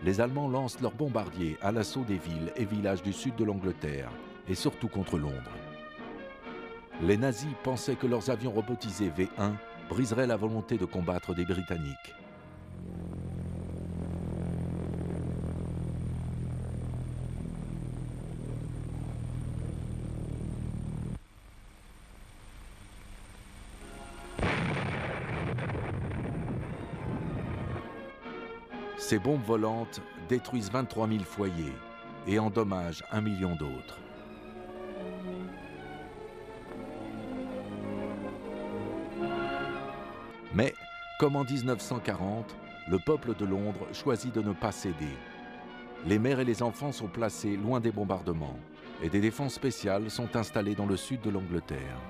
les Allemands lancent leurs bombardiers à l'assaut des villes et villages du sud de l'Angleterre, et surtout contre Londres. Les nazis pensaient que leurs avions robotisés V-1 briseraient la volonté de combattre des Britanniques. Ces bombes volantes détruisent 23 000 foyers et endommagent 1 million d'autres. Mais, comme en 1940, le peuple de Londres choisit de ne pas céder. Les mères et les enfants sont placés loin des bombardements et des défenses spéciales sont installées dans le sud de l'Angleterre.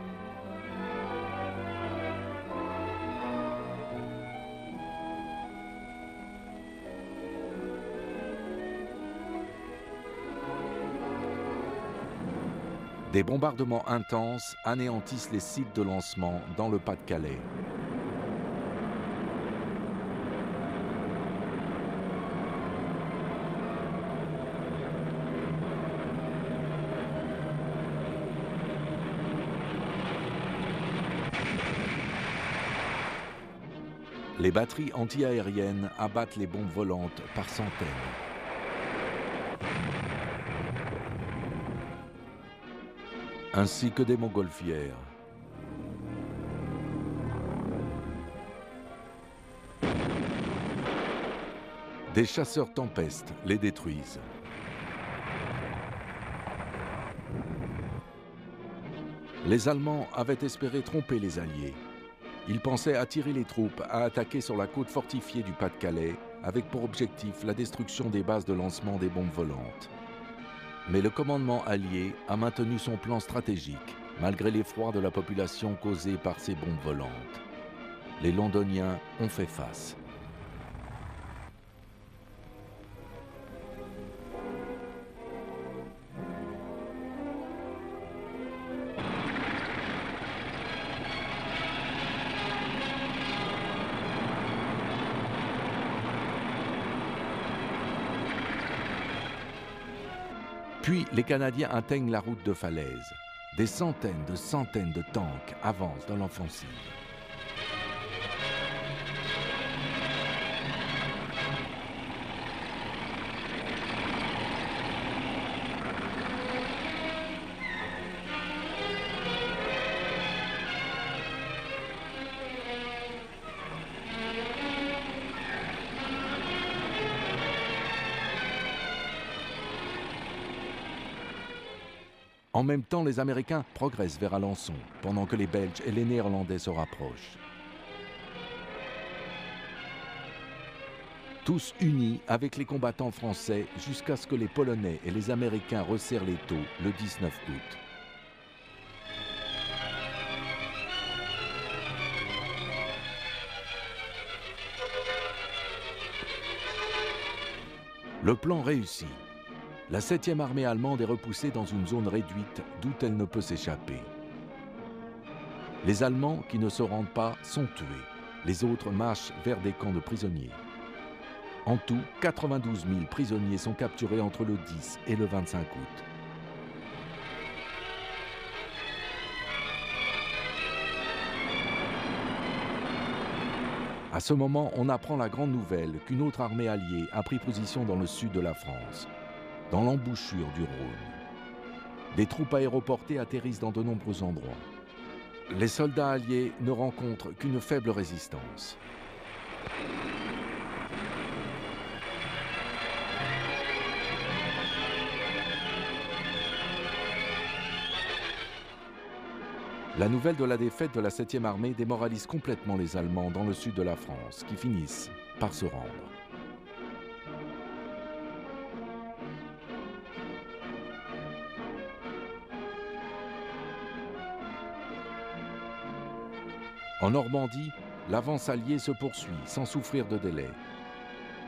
Des bombardements intenses anéantissent les sites de lancement dans le Pas-de-Calais. Les batteries anti-aériennes abattent les bombes volantes par centaines. Ainsi que des montgolfières. Des chasseurs Tempest les détruisent. Les Allemands avaient espéré tromper les Alliés. Ils pensaient attirer les troupes à attaquer sur la côte fortifiée du Pas-de-Calais, avec pour objectif la destruction des bases de lancement des bombes volantes. Mais le commandement allié a maintenu son plan stratégique, malgré l'effroi de la population causé par ces bombes volantes. Les Londoniens ont fait face. Puis les Canadiens atteignent la route de Falaise. Des centaines de tanks avancent dans l'offensive. En même temps, les Américains progressent vers Alençon, pendant que les Belges et les Néerlandais se rapprochent. Tous unis avec les combattants français jusqu'à ce que les Polonais et les Américains resserrent l'étau le 19 août. Le plan réussit. La 7e armée allemande est repoussée dans une zone réduite d'où elle ne peut s'échapper. Les Allemands qui ne se rendent pas sont tués. Les autres marchent vers des camps de prisonniers. En tout, 92 000 prisonniers sont capturés entre le 10 et le 25 août. À ce moment, on apprend la grande nouvelle qu'une autre armée alliée a pris position dans le sud de la France, dans l'embouchure du Rhône. Des troupes aéroportées atterrissent dans de nombreux endroits. Les soldats alliés ne rencontrent qu'une faible résistance. La nouvelle de la défaite de la 7e armée démoralise complètement les Allemands dans le sud de la France, qui finissent par se rendre. En Normandie, l'avance alliée se poursuit sans souffrir de délai.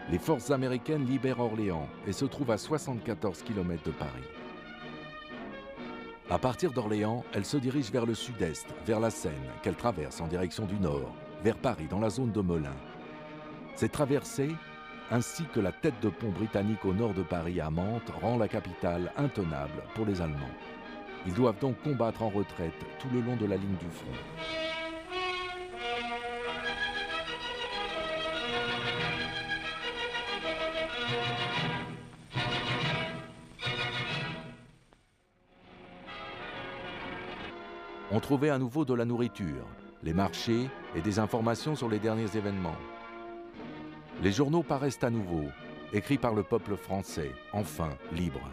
Les forces américaines libèrent Orléans et se trouvent à 74 km de Paris. À partir d'Orléans, elle se dirige vers le sud-est, vers la Seine, qu'elle traverse en direction du nord, vers Paris, dans la zone de Melun. Cette traversée, ainsi que la tête de pont britannique au nord de Paris à Mantes, rend la capitale intenable pour les Allemands. Ils doivent donc combattre en retraite tout le long de la ligne du front. On trouvait à nouveau de la nourriture, les marchés et des informations sur les derniers événements. Les journaux paraissent à nouveau, écrits par le peuple français, enfin libre.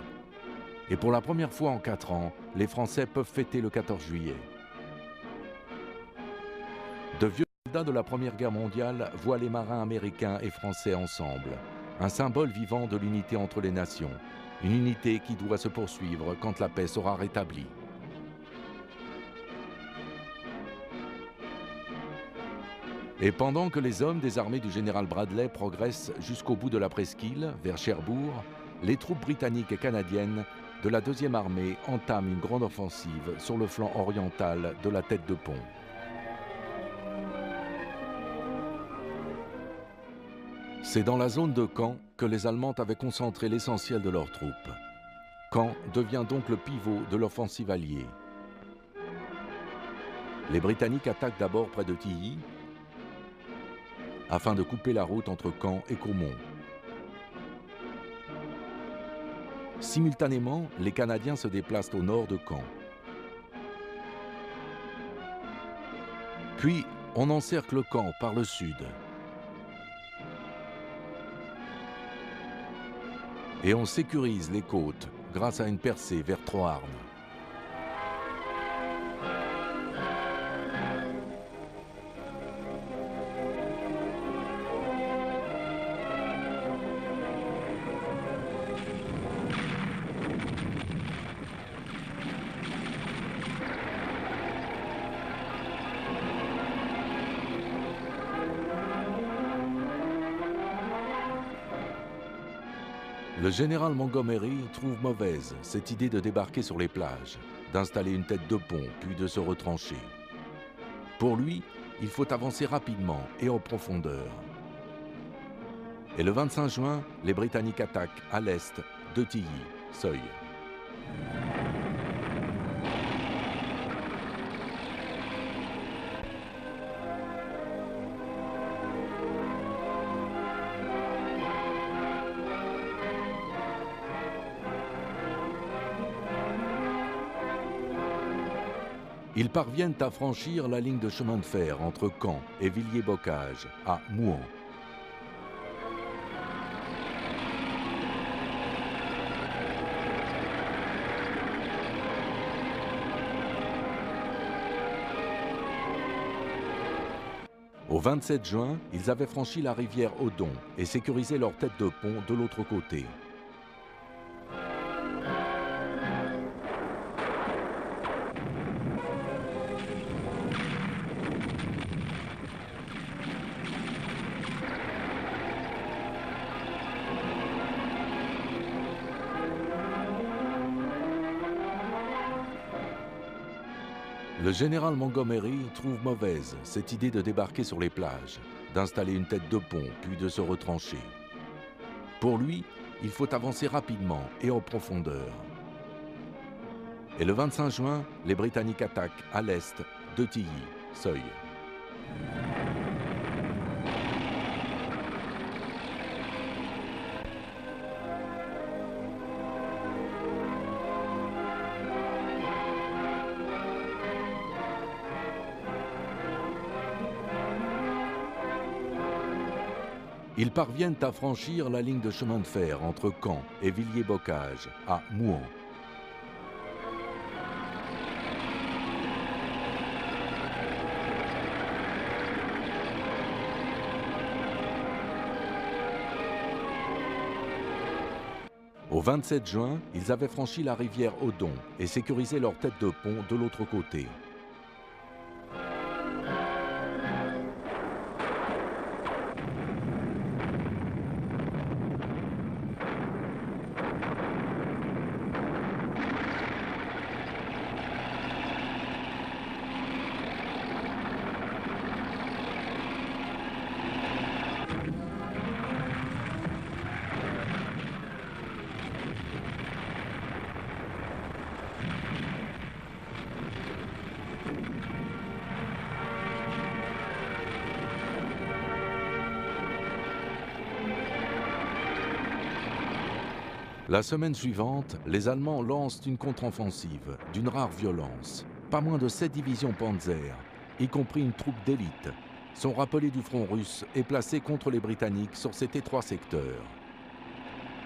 Et pour la première fois en 4 ans, les Français peuvent fêter le 14 juillet. De vieux soldats de la Première Guerre mondiale voient les marins américains et français ensemble, un symbole vivant de l'unité entre les nations, une unité qui doit se poursuivre quand la paix sera rétablie. Et pendant que les hommes des armées du général Bradley progressent jusqu'au bout de la presqu'île, vers Cherbourg, les troupes britanniques et canadiennes de la 2e armée entament une grande offensive sur le flanc oriental de la tête de pont. C'est dans la zone de Caen que les Allemands avaient concentré l'essentiel de leurs troupes. Caen devient donc le pivot de l'offensive alliée. Les Britanniques attaquent d'abord près de Tilly. afin de couper la route entre Caen et Caumont. Simultanément, les Canadiens se déplacent au nord de Caen. Puis, on encercle Caen par le sud. Et on sécurise les côtes grâce à une percée vers Troarn. Le général Montgomery trouve mauvaise cette idée de débarquer sur les plages, d'installer une tête de pont, puis de se retrancher. Pour lui, il faut avancer rapidement et en profondeur. Et le 25 juin, les Britanniques attaquent à l'est de Tilly, Seuil. Ils parviennent à franchir la ligne de chemin de fer entre Caen et Villiers-Bocage, à Mouhan. Au 27 juin, ils avaient franchi la rivière Odon et sécurisé leur tête de pont de l'autre côté. Le général Montgomery trouve mauvaise cette idée de débarquer sur les plages, d'installer une tête de pont, puis de se retrancher. Pour lui, il faut avancer rapidement et en profondeur. Et le 25 juin, les Britanniques attaquent à l'est de Tilly, Seuil. Ils parviennent à franchir la ligne de chemin de fer entre Caen et Villiers-Bocage, à Mouhan. Au 27 juin, ils avaient franchi la rivière Odon et sécurisé leur tête de pont de l'autre côté. La semaine suivante, les Allemands lancent une contre-offensive d'une rare violence. Pas moins de 7 divisions Panzer, y compris une troupe d'élite, sont rappelées du front russe et placées contre les Britanniques sur cet étroit secteur.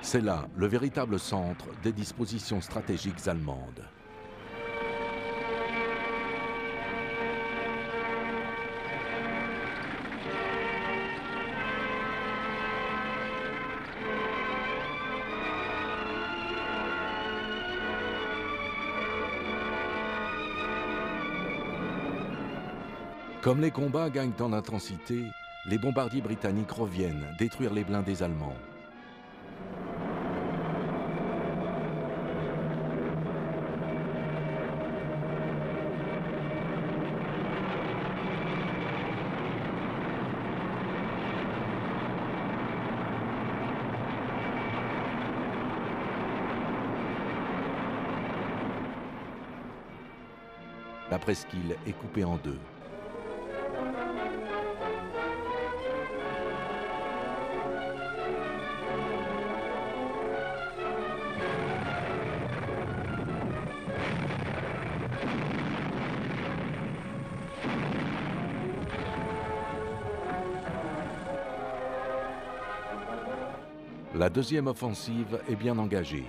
C'est là le véritable centre des dispositions stratégiques allemandes. Comme les combats gagnent en intensité, les bombardiers britanniques reviennent détruire les blindés allemands. La presqu'île est coupée en deux. La deuxième offensive est bien engagée.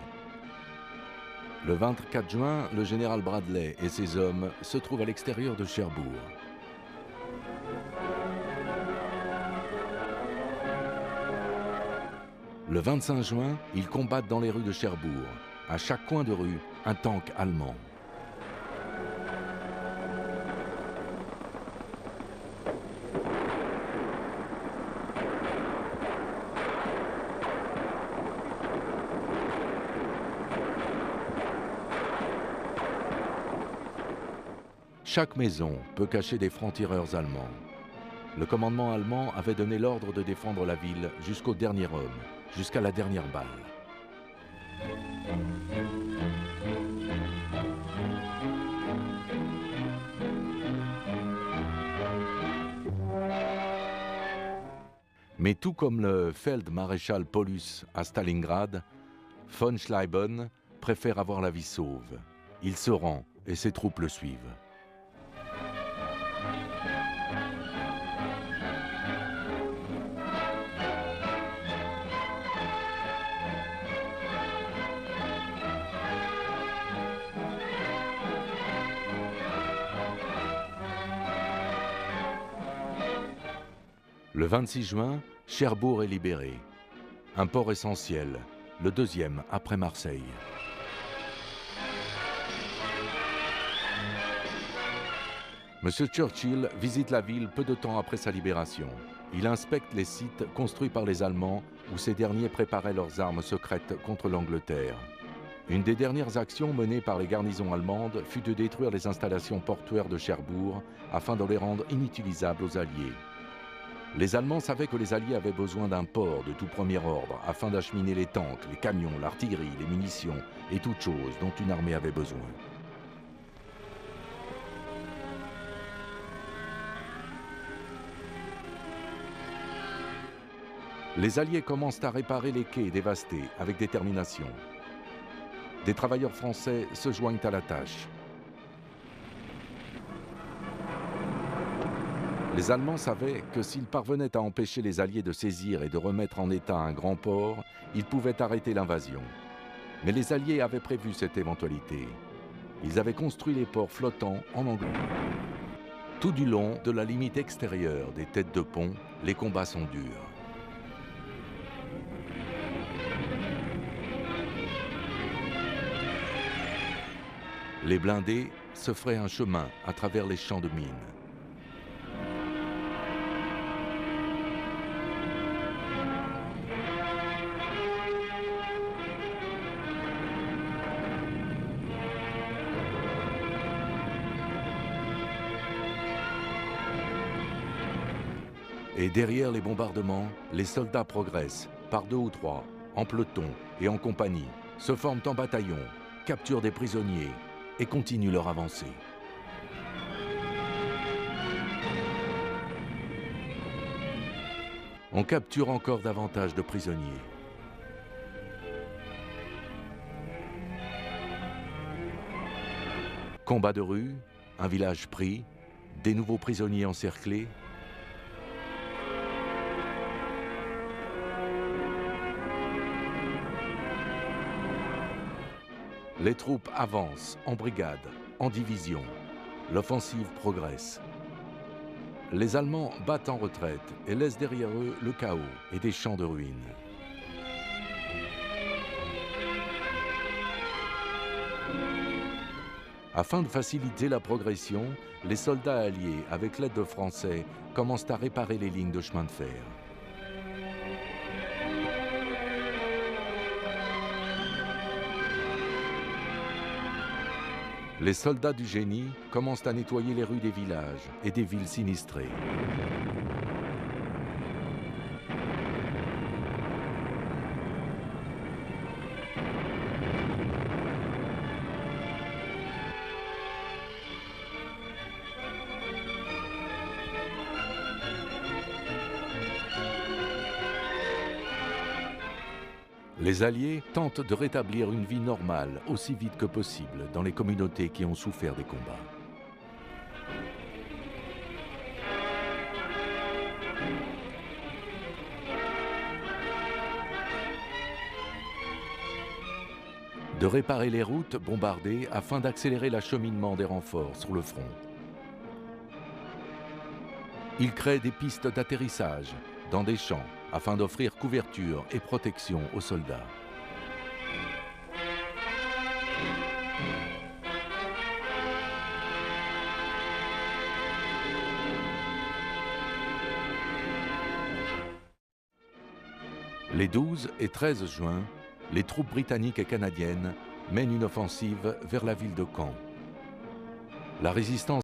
Le 24 juin, le général Bradley et ses hommes se trouvent à l'extérieur de Cherbourg. Le 25 juin, ils combattent dans les rues de Cherbourg. À chaque coin de rue, un tank allemand. Chaque maison peut cacher des francs-tireurs allemands. Le commandement allemand avait donné l'ordre de défendre la ville jusqu'au dernier homme, jusqu'à la dernière balle. Mais tout comme le Feldmaréchal Paulus à Stalingrad, von Schleiben préfère avoir la vie sauve. Il se rend et ses troupes le suivent. Le 26 juin, Cherbourg est libéré. Un port essentiel, le deuxième après Marseille. M. Churchill visite la ville peu de temps après sa libération. Il inspecte les sites construits par les Allemands où ces derniers préparaient leurs armes secrètes contre l'Angleterre. Une des dernières actions menées par les garnisons allemandes fut de détruire les installations portuaires de Cherbourg afin de les rendre inutilisables aux Alliés. Les Allemands savaient que les Alliés avaient besoin d'un port de tout premier ordre afin d'acheminer les tanks, les camions, l'artillerie, les munitions et toutes choses dont une armée avait besoin. Les Alliés commencent à réparer les quais dévastés avec détermination. Des travailleurs français se joignent à la tâche. Les Allemands savaient que s'ils parvenaient à empêcher les Alliés de saisir et de remettre en état un grand port, ils pouvaient arrêter l'invasion. Mais les Alliés avaient prévu cette éventualité. Ils avaient construit les ports flottants en Angleterre. Tout du long de la limite extérieure des têtes de pont, les combats sont durs. Les blindés se feraient un chemin à travers les champs de mines. Et derrière les bombardements, les soldats progressent, par 2 ou 3, en peloton et en compagnie, se forment en bataillon, capturent des prisonniers et continuent leur avancée. On capture encore davantage de prisonniers. Combat de rue, un village pris, des nouveaux prisonniers encerclés. Les troupes avancent en brigade, en division. L'offensive progresse. Les Allemands battent en retraite et laissent derrière eux le chaos et des champs de ruines. Afin de faciliter la progression, les soldats alliés, avec l'aide de Français, commencent à réparer les lignes de chemin de fer. Les soldats du génie commencent à nettoyer les rues des villages et des villes sinistrées. Les Alliés tentent de rétablir une vie normale aussi vite que possible dans les communautés qui ont souffert des combats. de réparer les routes bombardées afin d'accélérer l'acheminement des renforts sur le front. Il crée des pistes d'atterrissage dans des champs afin d'offrir couverture et protection aux soldats. Les 12 et 13 juin, les troupes britanniques et canadiennes mènent une offensive vers la ville de Caen. La résistance